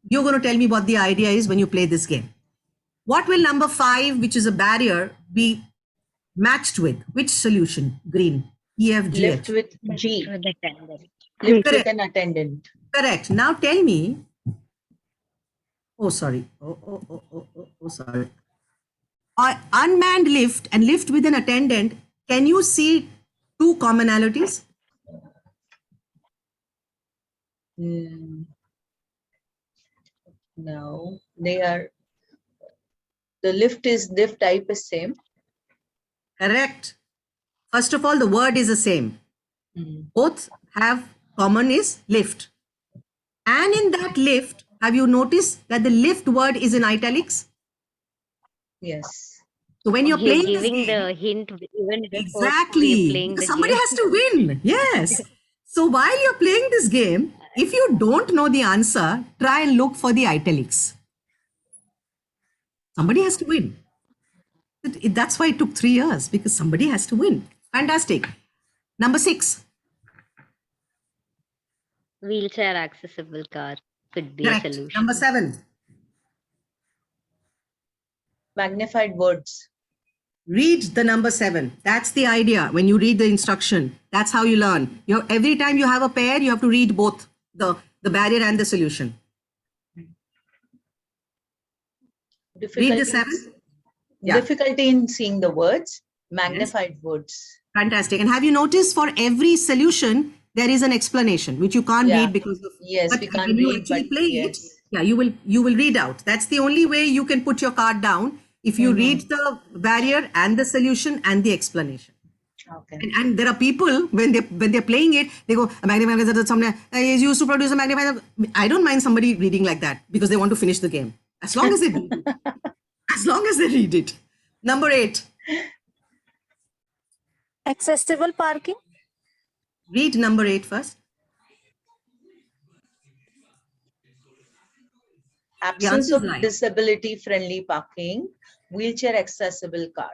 You're going to tell me what the idea is when you play this game. What will number 5, which is a barrier, be matched with? Which solution? Green. E, F, G, Lift H. with G. With the attendant. Lift with Correct. an attendant. Correct. Now tell me. Oh, sorry. Oh, sorry. Unmanned lift and lift with an attendant. Can you see 2 commonalities? No, they are. The lift type is same. Correct. First of all, the word is the same. Both have common is lift. And in that lift, have you noticed that the lift word is in italics? Yes. So when you're He's playing this giving game, the hint even before exactly, we're playing because the somebody game. has to win. Yes. So while you're playing this game, if you don't know the answer, try and look for the italics. Somebody has to win. That's why it took 3 years, because somebody has to win. Fantastic. Number 6. Wheelchair accessible car could be Correct. a solution. Number 7. Magnified words. Read the number 7. That's the idea. When you read the instruction, that's how you learn. Every time you have a pair, you have to read both the barrier and the solution. Read the 7. Yeah. Difficulty in seeing the words. Magnified words. Fantastic. And have you noticed for every solution, there is an explanation, which you can't Yeah. read because of. Yes, but we can't when you read, actually but play yes. it, yeah, you will read out. That's the only way you can put your card down, if you read the barrier and the solution and the explanation. Okay. And there are people when they're playing it, they go is used to produce a magnifier. I don't mind somebody reading like that because they want to finish the game. As long as they read it. As long as they read it. Number 8. Accessible parking. Read number 8 first. Absence answer is of right. disability friendly parking. Wheelchair accessible car.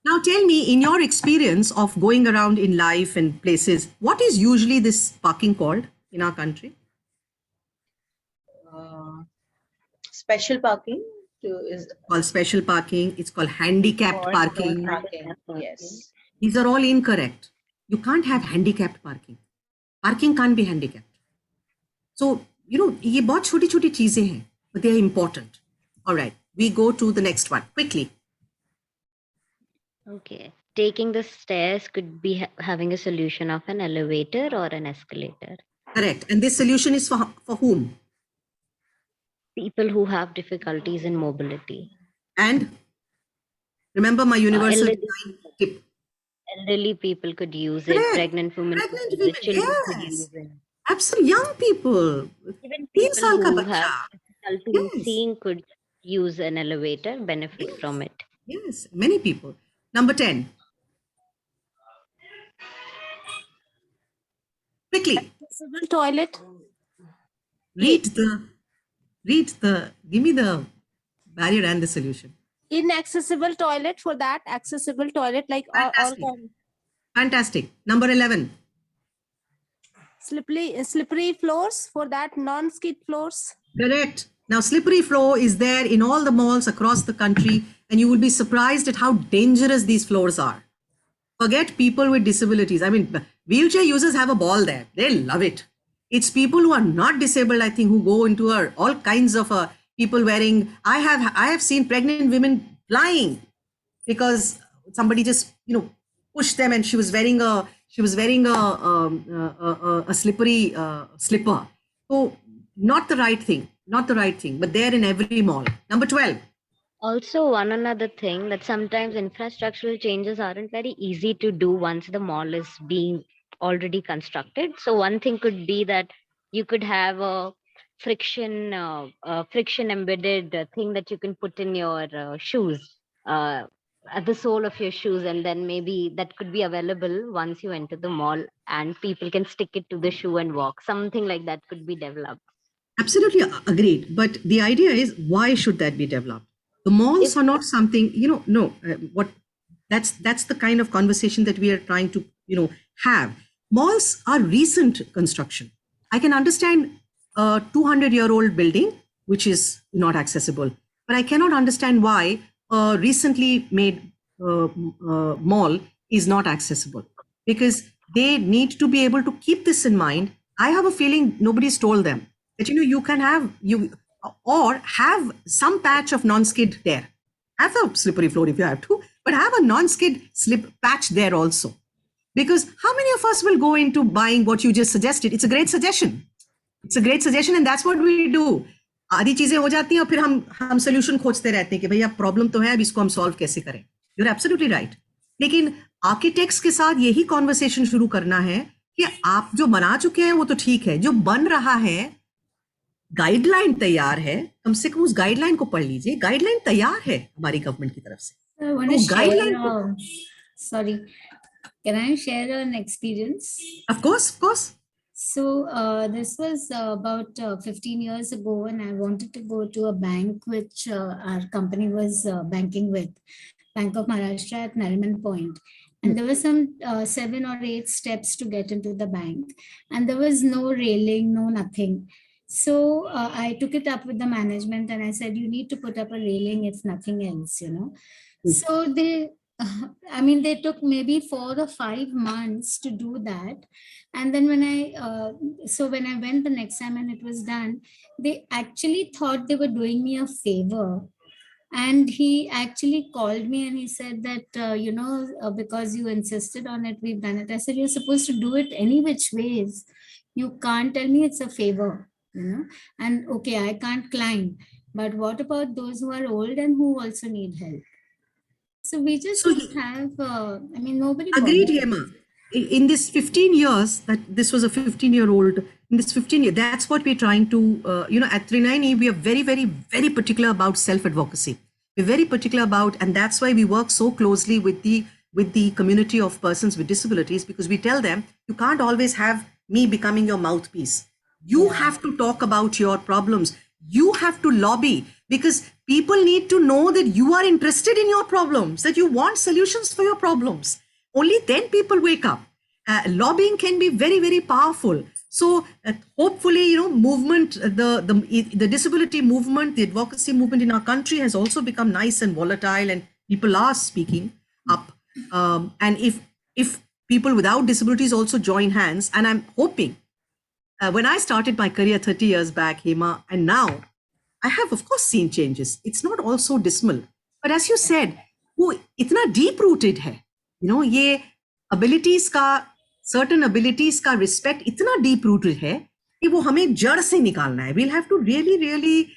Now tell me, in your experience of going around in life and places, what is usually this parking called in our country? Special parking is Called special parking. It's called handicapped parking. parking. Yes. These are all incorrect. You can't have handicapped parking. Parking can't be handicapped. So, ये बहुत छोटी-छोटी चीजें हैं, but they are important. All right, we go to the next one quickly. Okay. Taking the stairs could be having a solution of an elevator or an escalator. Correct. And this solution is for whom? People who have difficulties in mobility. And remember my universal elderly, design tip. elderly people could use it. Correct. Pregnant women Pregnant could use women, it. Children could yes. use it. Absolutely, young people. Even 3 people साल का who बच्चा. have difficulty Yes. seeing could use an elevator, benefit Yes. from it. Yes, many people. Number 10. Quickly, Accessible toilet. read the, give me the barrier and the solution. Inaccessible toilet, for that accessible toilet, like all Fantastic. kind. Fantastic. Number 11. Slippery floors, for that non-skid floors. Correct. Now, slippery floor is there in all the malls across the country, and you will be surprised at how dangerous these floors are. Forget people with disabilities. I mean, wheelchair users have a ball there. They love it. It's people who are not disabled, I think, who go into all kinds of people wearing. I have seen pregnant women flying because somebody just pushed them, and she was wearing a slippery slipper. So not the right thing. But they're in every mall. Number 12. Also, one another thing that sometimes infrastructural changes aren't very easy to do once the mall is being already constructed. So one thing could be that you could have a friction embedded thing that you can put in your shoes, at the sole of your shoes, and then maybe that could be available once you enter the mall, and people can stick it to the shoe and walk. Something like that could be developed. Absolutely agreed. But the idea is, why should that be developed? The malls If- are not something, that's the kind of conversation that we are trying to, have. Malls are recent construction. I can understand a 200-year-old building, which is not accessible, but I cannot understand why a recently made mall is not accessible, because they need to be able to keep this in mind. I have a feeling nobody's told them that you can have some patch of non-skid there. Have a slippery floor if you have to, but have a non-skid slip patch there also. Because how many of us will go into buying what you just suggested? It's a great suggestion. And that's what we do. आधी चीजें हो जाती हैं और फिर हम solution खोजते रहते हैं कि भैया प्रॉब्लम तो है, अब इसको हम सॉल्व कैसे करें. You're absolutely right. लेकिन आर्किटेक्ट्स के साथ यही कॉन्वर्सेशन शुरू करना है कि आप जो बना चुके हैं वो तो ठीक है, जो बन रहा है, गाइडलाइन तैयार है, कम से कम उस गाइडलाइन को पढ़ लीजिए. गाइडलाइन तैयार है हमारी गवर्नमेंट की तरफ से. I want to share, sorry, can I share an experience? Of course. So this was about 15 years ago, and I wanted to go to a bank which our company was banking with, Bank of Maharashtra at Nariman Point. And there were some 7 or 8 steps to get into the bank, and there was no railing, no nothing. So I took it up with the management and I said, you need to put up a railing, if nothing else, So they took maybe 4 or 5 months to do that. And then when I went the next time and it was done, they actually thought they were doing me a favor. And he actually called me and he said that, because you insisted on it, we've done it. I said, you're supposed to do it any which ways. You can't tell me it's a favor, and okay, I can't climb. But what about those who are old and who also need help? So we just don't have, nobody. Agreed, Hema. In this 15 years, that this was a 15-year-old, in this 15 years, that's what we're trying to, at Trinayani, we are very, very, very particular about self-advocacy. We're very particular about, and that's why we work so closely with the community of persons with disabilities, because we tell them, you can't always have me becoming your mouthpiece. You have to talk about your problems. You have to lobby, because people need to know that you are interested in your problems, that you want solutions for your problems. Only then people wake up. Lobbying can be very, very powerful. So hopefully, movement, the disability movement, the advocacy movement in our country has also become nice and volatile, and people are speaking up. And if people without disabilities also join hands, and I'm hoping, when I started my career 30 years back, Hema, and now I have, of course, seen changes. It's not all so dismal. But as you said, वो इतना deep rooted है, ये abilities का, certain abilities का respect इतना deep rooted है कि वो हमें जड़ से निकालना है. We'll have to really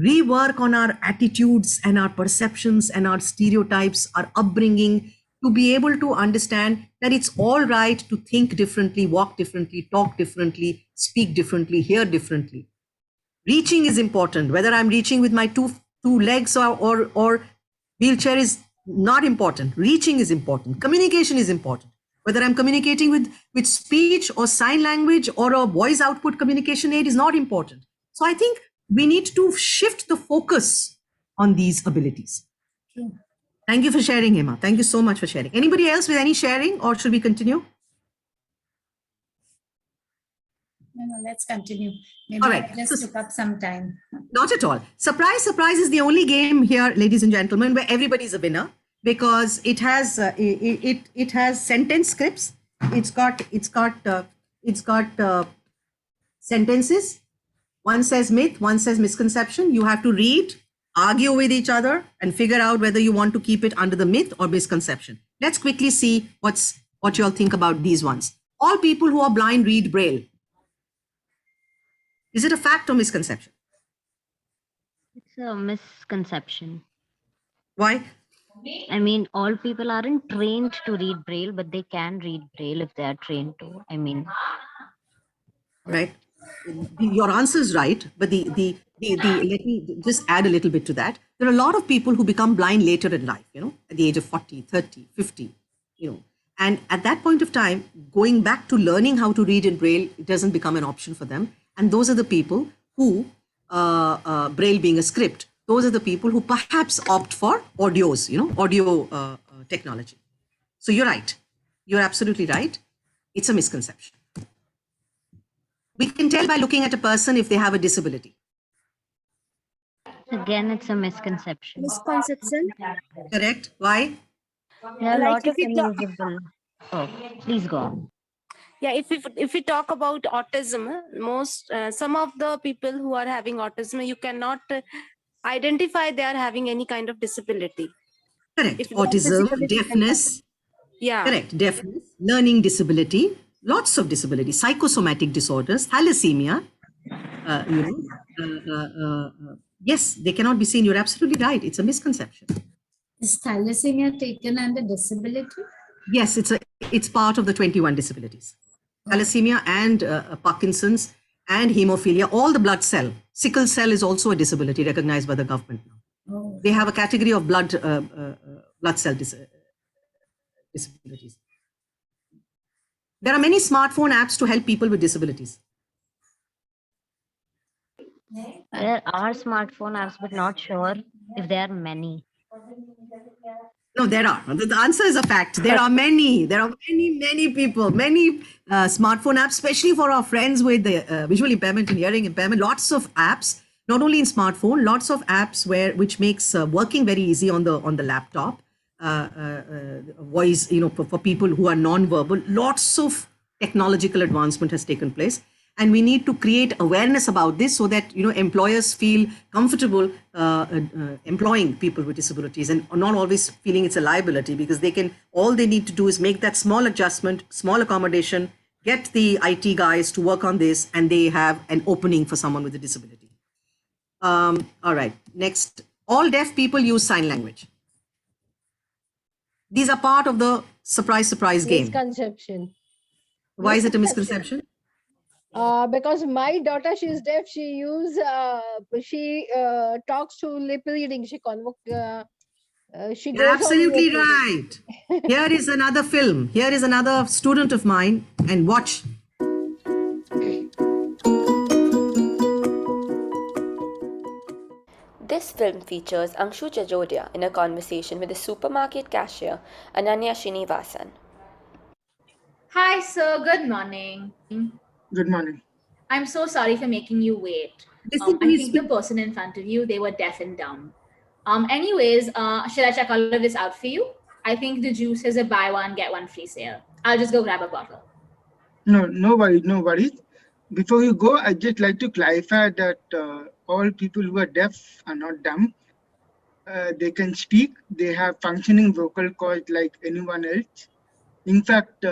rework on our attitudes and our perceptions and our stereotypes, our upbringing, to be able to understand that it's all right to think differently, walk differently, talk differently, speak differently, hear differently. Reaching is important. Whether I'm reaching with my two legs or wheelchair is not important. Reaching is important. Communication is important. Whether I'm communicating with speech or sign language or a voice output communication aid is not important. So I think we need to shift the focus on these abilities. Thank you for sharing, Hema. Thank you so much for sharing. Anybody else with any sharing, or should we continue? No, let's continue. Maybe All right. I just took up some time. Not at all. Surprise, surprise is the only game here, ladies and gentlemen, where everybody's a winner, because it has it has sentence scripts. It's got sentences. One says myth, one says misconception. You have to read, argue with each other, and figure out whether you want to keep it under the myth or misconception. Let's quickly see what you all think about these ones. All people who are blind read Braille. Is it a fact or misconception? It's a misconception. Why? I mean, all people aren't trained to read Braille, but they can read Braille if they are trained to. I mean, right? Your answer is right, but the let me just add a little bit to that. There are a lot of people who become blind later in life, at the age of 40, 30, 50, and at that point of time, going back to learning how to read in Braille, it doesn't become an option for them. And those are the people who, Braille being a script, those are the people who perhaps opt for audios, audio technology. So you're right. You're absolutely right. It's a misconception. We can tell by looking at a person if they have a disability. again, it's a misconception. Misconception. Correct? Why? There are a Like lot of if we talk- invisible. Oh, please go on. Yeah, if we talk about autism, some of the people who are having autism, you cannot identify they are having any kind of disability. Correct. If they are Autism, physically deafness. Yeah. Correct. Deafness, learning disability, lots of disabilities, psychosomatic disorders, thalassemia. Yes, they cannot be seen. You're absolutely right. It's a misconception. Is thalassemia taken under disability? Yes, it's part of the 21 disabilities. Thalassemia and Parkinson's and hemophilia, all the blood cell. Sickle cell is also a disability recognized by the government now. Oh. They have a category of blood cell disabilities. There are many smartphone apps to help people with disabilities. There are smartphone apps, but not sure if there are many. No, there are. The answer is a fact. There are many. There are many people, many smartphone apps, especially for our friends with the visual impairment and hearing impairment. Lots of apps, not only in smartphone, lots of apps which makes working very easy on the laptop. Voice, for people who are non-verbal. Lots of technological advancement has taken place. And we need to create awareness about this so that employers feel comfortable employing people with disabilities and not always feeling it's a liability, because all they need to do is make that small adjustment, small accommodation, get the IT guys to work on this, and they have an opening for someone with a disability. All right, next. All deaf people use sign language. These are part of the surprise game. Misconception. Why is it a misconception? Because my daughter, she's deaf. She talks to lip reading. She You're goes on absolutely lip reading. right. Here is another film. Here is another student of mine, and watch. This film features Anshu Jajodia in a conversation with a supermarket cashier, Ananya Srinivasan. Hi, sir. Good morning. Good morning. I'm so sorry for making you wait. Listen to I me think the person in front of you, they were deaf and dumb. Anyways, should I check all of this out for you? I think the juice is a buy one, get one free sale. I'll just go grab a bottle. No worries. Before you go, I'd just like to clarify that all people who are deaf are not dumb. They can speak. They have functioning vocal cords like anyone else. In fact,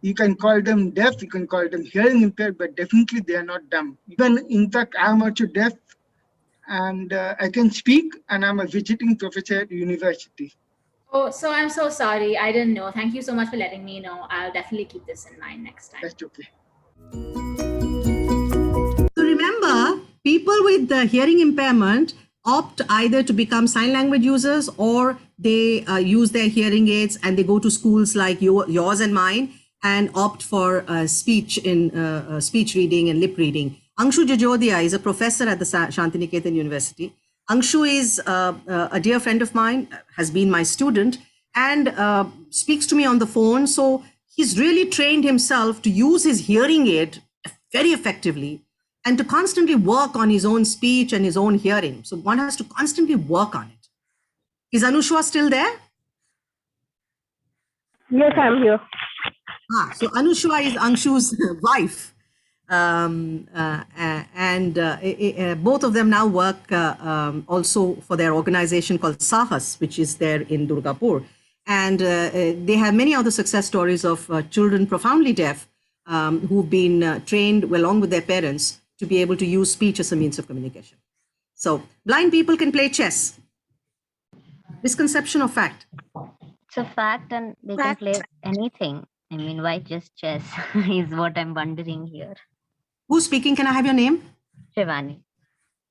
you can call them deaf, you can call them hearing impaired, but definitely they are not dumb. Even, in fact, I'm also deaf and I can speak, and I'm a visiting professor at university. Oh, so I'm so sorry. I didn't know. Thank you so much for letting me know. I'll definitely keep this in mind next time. That's okay. So remember, people with the hearing impairment opt either to become sign language users, or they use their hearing aids and they go to schools like yours and mine and opt for speech in speech reading and lip reading. Anshu Jajodia is a professor at the Shantiniketan University. Anshu is a dear friend of mine, has been my student, and speaks to me on the phone. So he's really trained himself to use his hearing aid very effectively and to constantly work on his own speech and his own hearing. So one has to constantly work on it. Is Anushwa still there? Yes, I'm here. So Anushwa is Anshu's wife. Both of them now work also for their organization called Sahas, which is there in Durgapur. And they have many other success stories of children profoundly deaf who've been trained along with their parents to be able to use speech as a means of communication. So blind people can play chess. Misconception or fact? It's a fact, and they can play anything. I mean, why just chess is what I'm wondering here. Who's speaking? Can I have your name? Shivani.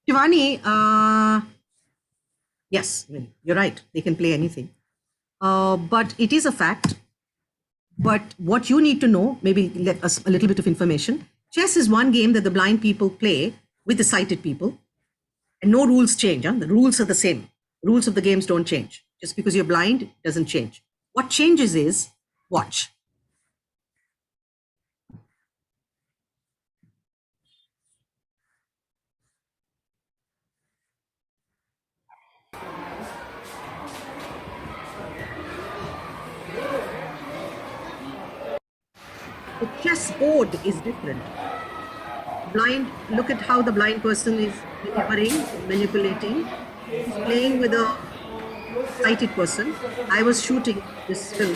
Shivani, yes, you're right. They can play anything. But it is a fact. But what you need to know, maybe let us a little bit of information. Chess is one game that the blind people play with the sighted people. And no rules change. The rules are the same. Rules of the games don't change. Just because you're blind, it doesn't change. What changes is, watch. The chess board is different. Look at how the blind person is maneuvering, manipulating. He's playing with a sighted person. I was shooting this film,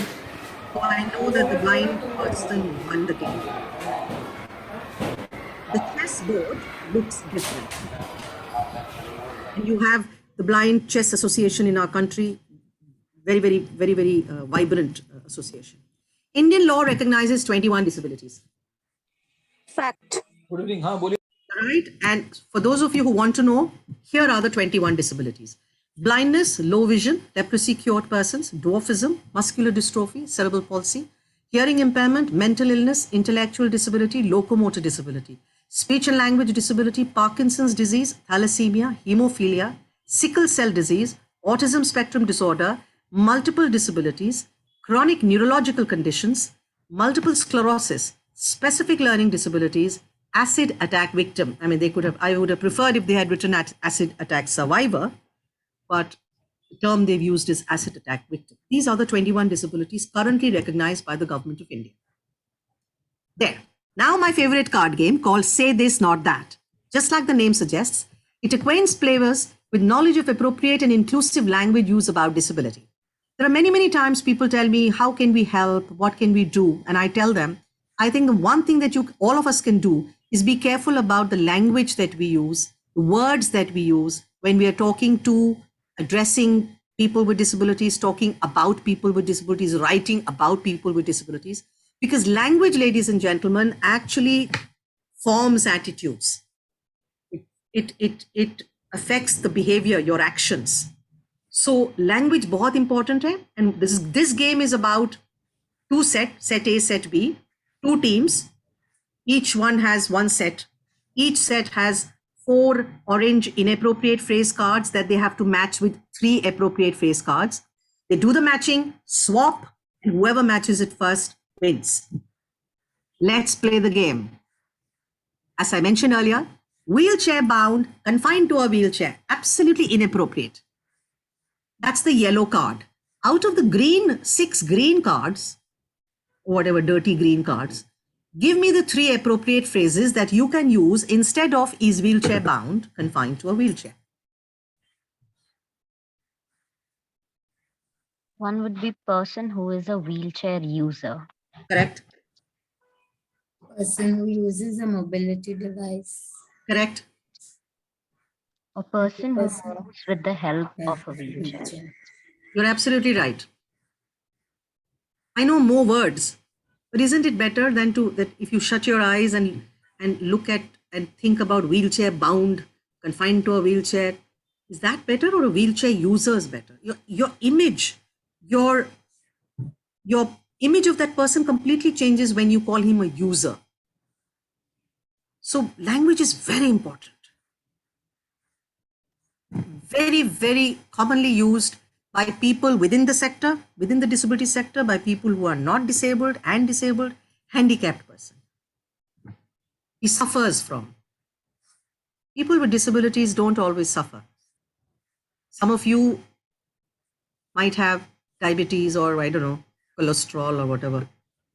so I know that the blind person won the game. The chess board looks different. And you have the Blind Chess Association in our country, very vibrant association. Indian law recognizes 21 disabilities. Fact. Good evening. Right. And for those of you who want to know, here are the 21 disabilities. Blindness, low vision, leprosy cured persons, dwarfism, muscular dystrophy, cerebral palsy, hearing impairment, mental illness, intellectual disability, locomotor disability, speech and language disability, Parkinson's disease, thalassemia, hemophilia, sickle cell disease, autism spectrum disorder, multiple disabilities, chronic neurological conditions, multiple sclerosis, specific learning disabilities, acid attack victim. I mean, I would have preferred if they had written acid attack survivor, but the term they've used is acid attack victim. These are the 21 disabilities currently recognized by the government of India. There. Now my favorite card game called Say This, Not That. Just like the name suggests, it acquaints players with knowledge of appropriate and inclusive language use about disability. There are many times people tell me, how can we help? What can we do? And I tell them, I think the one thing that all of us can do is be careful about the language that we use, the words that we use when we are talking to, addressing people with disabilities, talking about people with disabilities, writing about people with disabilities. Because language, ladies and gentlemen, actually forms attitudes. It affects the behavior, your actions. So language बहुत important है, and this game is about two set A, set B, two teams. Each one has one set. Each set has 4 orange inappropriate phrase cards that they have to match with 3 appropriate phrase cards. They do the matching, swap, and whoever matches it first wins. Let's play the game. As I mentioned earlier, wheelchair bound, confined to a wheelchair, absolutely inappropriate. That's the yellow card. Out of the 6 green cards, or whatever dirty green cards, give me the 3 appropriate phrases that you can use instead of is wheelchair bound, confined to a wheelchair. One would be person who is a wheelchair user. Correct. Person who uses a mobility device. Correct. A person who moves with the help of a wheelchair. You're absolutely right. I know more words, but isn't it better than that if you shut your eyes and look at and think about wheelchair bound, confined to a wheelchair, is that better, or a wheelchair user is better? Your image, your image of that person completely changes when you call him a user. So language is very important. Very, very commonly used by people within the sector, within the disability sector, by people who are not disabled and disabled, handicapped person. He suffers from. People with disabilities don't always suffer. Some of you might have diabetes or, I don't know, cholesterol or whatever.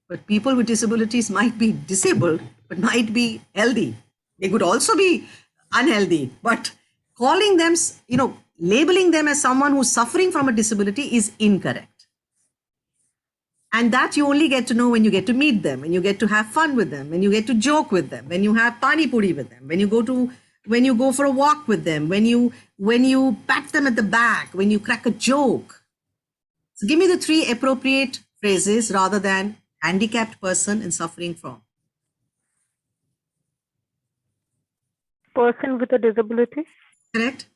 But people with disabilities might be disabled, but might be healthy. They could also be unhealthy. But calling them, labeling them as someone who's suffering from a disability is incorrect. And that you only get to know when you get to meet them, when you get to have fun with them, when you get to joke with them, when you have pani puri with them, when you go for a walk with them, when you pat them at the back, when you crack a joke. So give me the 3 appropriate phrases rather than handicapped person and suffering from. Person with a disability. Correct.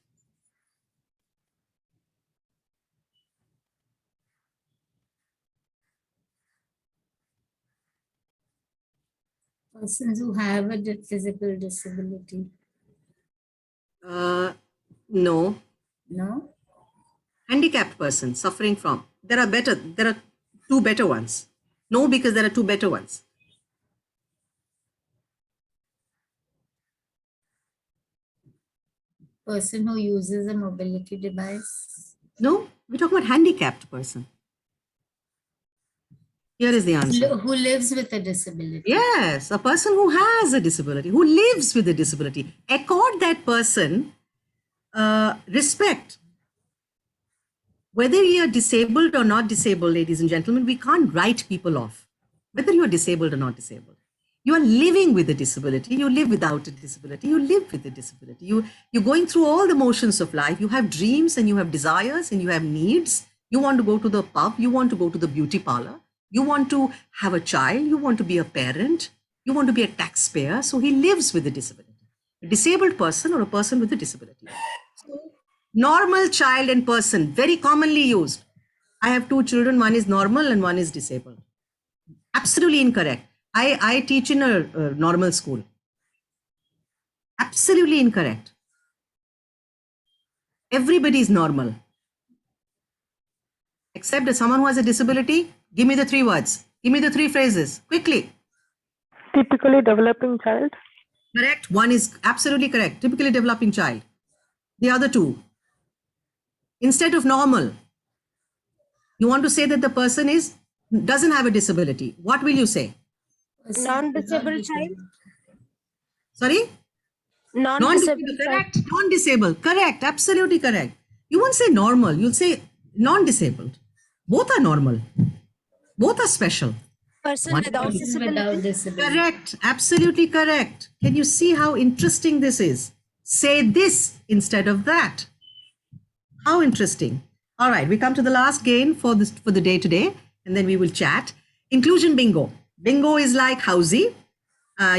Persons who have a physical disability. No. No? Handicapped person suffering from. There are 2 better ones. No, because there are 2 better ones. Person who uses a mobility device. No, we're talking about handicapped person. Here is the answer. Who lives with a disability. Yes, a person who has a disability, who lives with a disability. Accord that person respect. Whether you're disabled or not disabled, ladies and gentlemen, we can't write people off. Whether you're disabled or not disabled. You are living with a disability, you live without a disability, you live with a disability. You're going through all the motions of life. You have dreams and you have desires and you have needs. You want to go to the pub, you want to go to the beauty parlor. You want to have a child, you want to be a parent, you want to be a taxpayer. So he lives with a disability. A disabled person or a person with a disability. So, normal child and person, very commonly used. I have 2 children, one is normal and one is disabled. Absolutely incorrect. I teach in a normal school. Absolutely incorrect. Everybody is normal. Except that someone who has a disability. Give me the 3 words. Give me the 3 phrases. Quickly. Typically developing child. Correct. One is absolutely correct. Typically developing child. The other 2. Instead of normal, you want to say that the person doesn't have a disability. What will you say? Non-disabled child. Sorry? Non-disabled. Correct. Non-disabled. Correct. Absolutely correct. You won't say normal. You'll say non-disabled. Both are normal. Both are special. Person without disability. Correct. Absolutely correct. Can you see how interesting this is? Say this instead of that. How interesting. All right. We come to the last game for the day today, and then we will chat. Inclusion bingo. Bingo is like housey.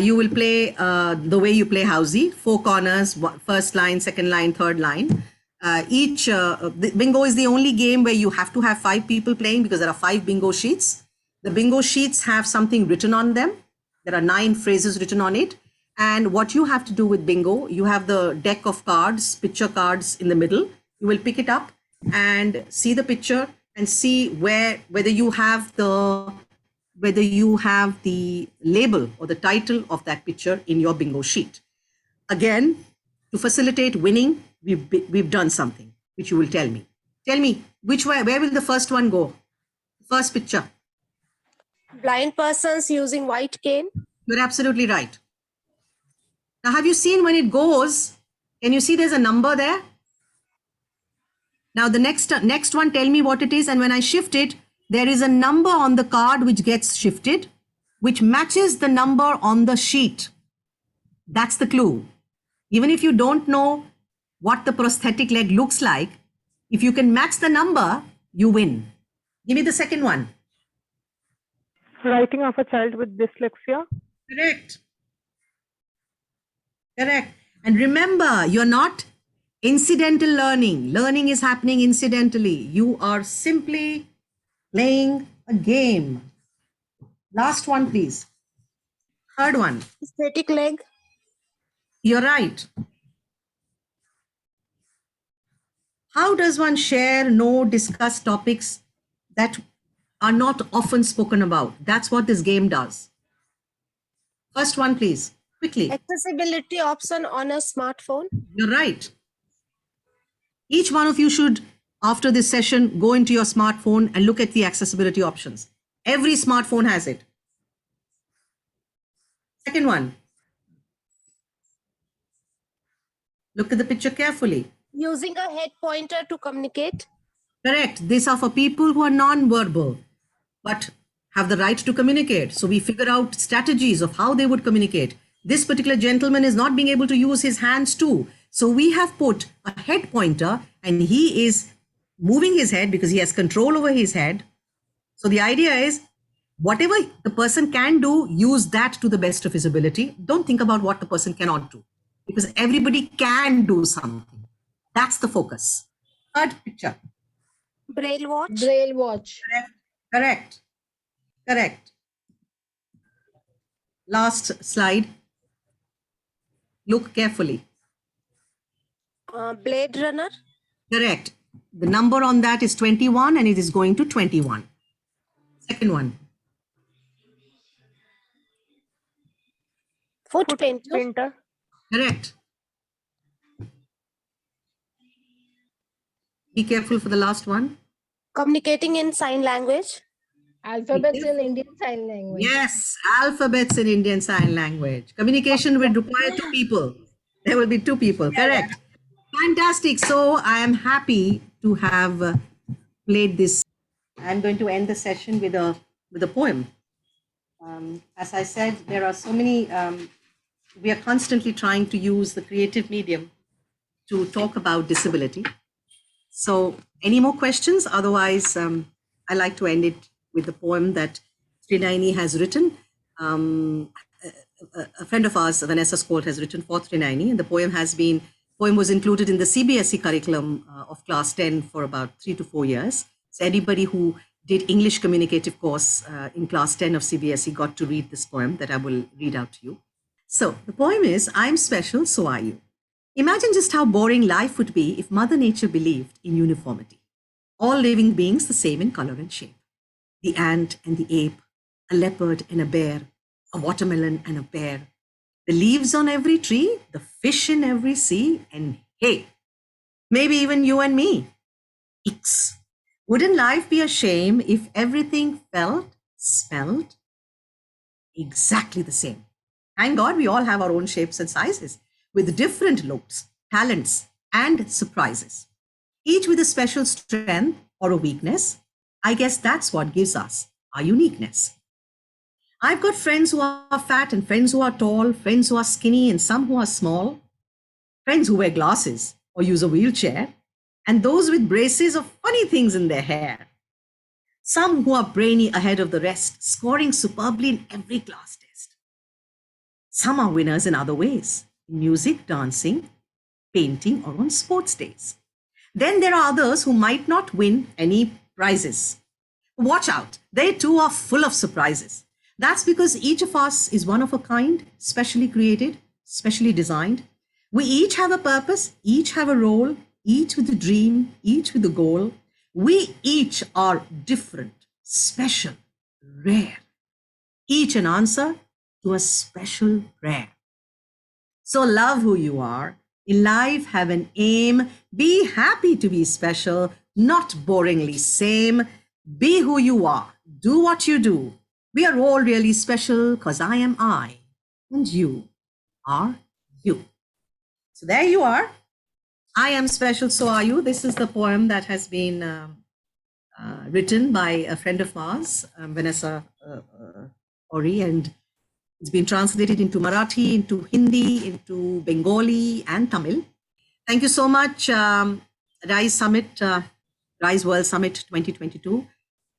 You will play the way you play housey. 4 corners, first line, second line, third line. Bingo is the only game where you have to have 5 people playing because there are 5 bingo sheets. The bingo sheets have something written on them. There are 9 phrases written on it. And what you have to do with bingo, you have the deck of cards, picture cards in the middle. You will pick it up and see the picture and see whether you have the label or the title of that picture in your bingo sheet. Again, to facilitate winning, we've done something which you will tell me. Tell me where will the first one go? First picture. Blind persons using white cane. You're absolutely right. Now, have you seen when it goes? Can you see there's a number there? Now the next one, tell me what it is, and when I shift it, there is a number on the card which gets shifted, which matches the number on the sheet. That's the clue. Even if you don't know what the prosthetic leg looks like, if you can match the number, you win. Give me the second one. Writing of a child with dyslexia. Correct. Correct. And remember, you're not incidental learning. Learning is happening incidentally. You are simply playing a game. Last one, please. Third one. Static leg. You're right. How does one share, know, discuss topics that are not often spoken about? That's what this game does. First one, please, quickly. Accessibility option on a smartphone. You're right. Each one of you should, after this session, go into your smartphone and look at the accessibility options. Every smartphone has it. Second one. Look at the picture carefully. Using a head pointer to communicate. Correct. These are for people who are non-verbal, but have the right to communicate. So we figure out strategies of how they would communicate. This particular gentleman is not being able to use his hands too. So we have put a head pointer and he is moving his head because he has control over his head. So the idea is whatever the person can do, use that to the best of his ability. Don't think about what the person cannot do because everybody can do something. That's the focus. Third picture. Braille watch. Braille watch. Correct. Correct. Last slide. Look carefully. Blade runner. Correct. The number on that is 21 and it is going to 21. Second one. Foot painter. Correct. Be careful for the last one. Communicating in sign language. Alphabets in Indian Sign Language. Yes, alphabets in Indian Sign Language. Communication will require two people. There will be two people. Correct. Fantastic. So I am happy to have played this. I'm going to end the session with a poem. As I said, there are so many. We are constantly trying to use the creative medium to talk about disability. So, any more questions? Otherwise, I like to end it with the poem that Trinayani has written. A friend of ours, Vanessa Scott, has written for Trinayani, and the poem was included in the CBSE curriculum of class 10 for about 3 to 4 years. So anybody who did English communicative course in class 10 of CBSE got to read this poem that I will read out to you. So the poem is, I'm special, so are you. Imagine just how boring life would be if Mother Nature believed in uniformity. All living beings the same in color and shape. The ant and the ape, a leopard and a bear, a watermelon and a pear, the leaves on every tree, the fish in every sea, and hey, maybe even you and me. Icks. Wouldn't life be a shame if everything smelled exactly the same? Thank God we all have our own shapes and sizes with different looks, talents, and surprises, each with a special strength or a weakness. I guess that's what gives us our uniqueness. I've got friends who are fat and friends who are tall, friends who are skinny and some who are small, friends who wear glasses or use a wheelchair, and those with braces of funny things in their hair. Some who are brainy ahead of the rest, scoring superbly in every class test. Some are winners in other ways, in music, dancing, painting, or on sports days. Then there are others who might not win any prizes. Watch out, they too are full of surprises. That's because each of us is one of a kind, specially created, specially designed. We each have a purpose, each have a role, each with a dream, each with a goal. We each are different, special, rare. Each an answer to a special prayer. So love who you are. In life, have an aim. Be happy to be special, not boringly same. Be who you are. Do what you do. We are all really special because I am I and you are you. So there you are. I am special, so are you. This is the poem that has been written by a friend of ours, Vanessa Ori, and it's been translated into Marathi, into Hindi, into Bengali and Tamil. Thank you so much, Rise Summit, Rise World Summit 2022.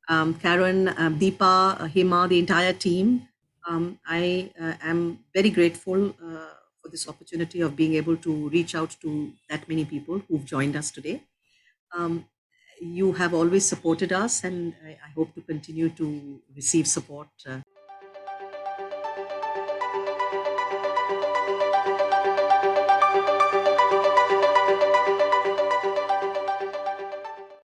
Karen, Deepa, Hema, the entire team. I am very grateful for this opportunity of being able to reach out to that many people who've joined us today. You have always supported us, and I hope to continue to receive support.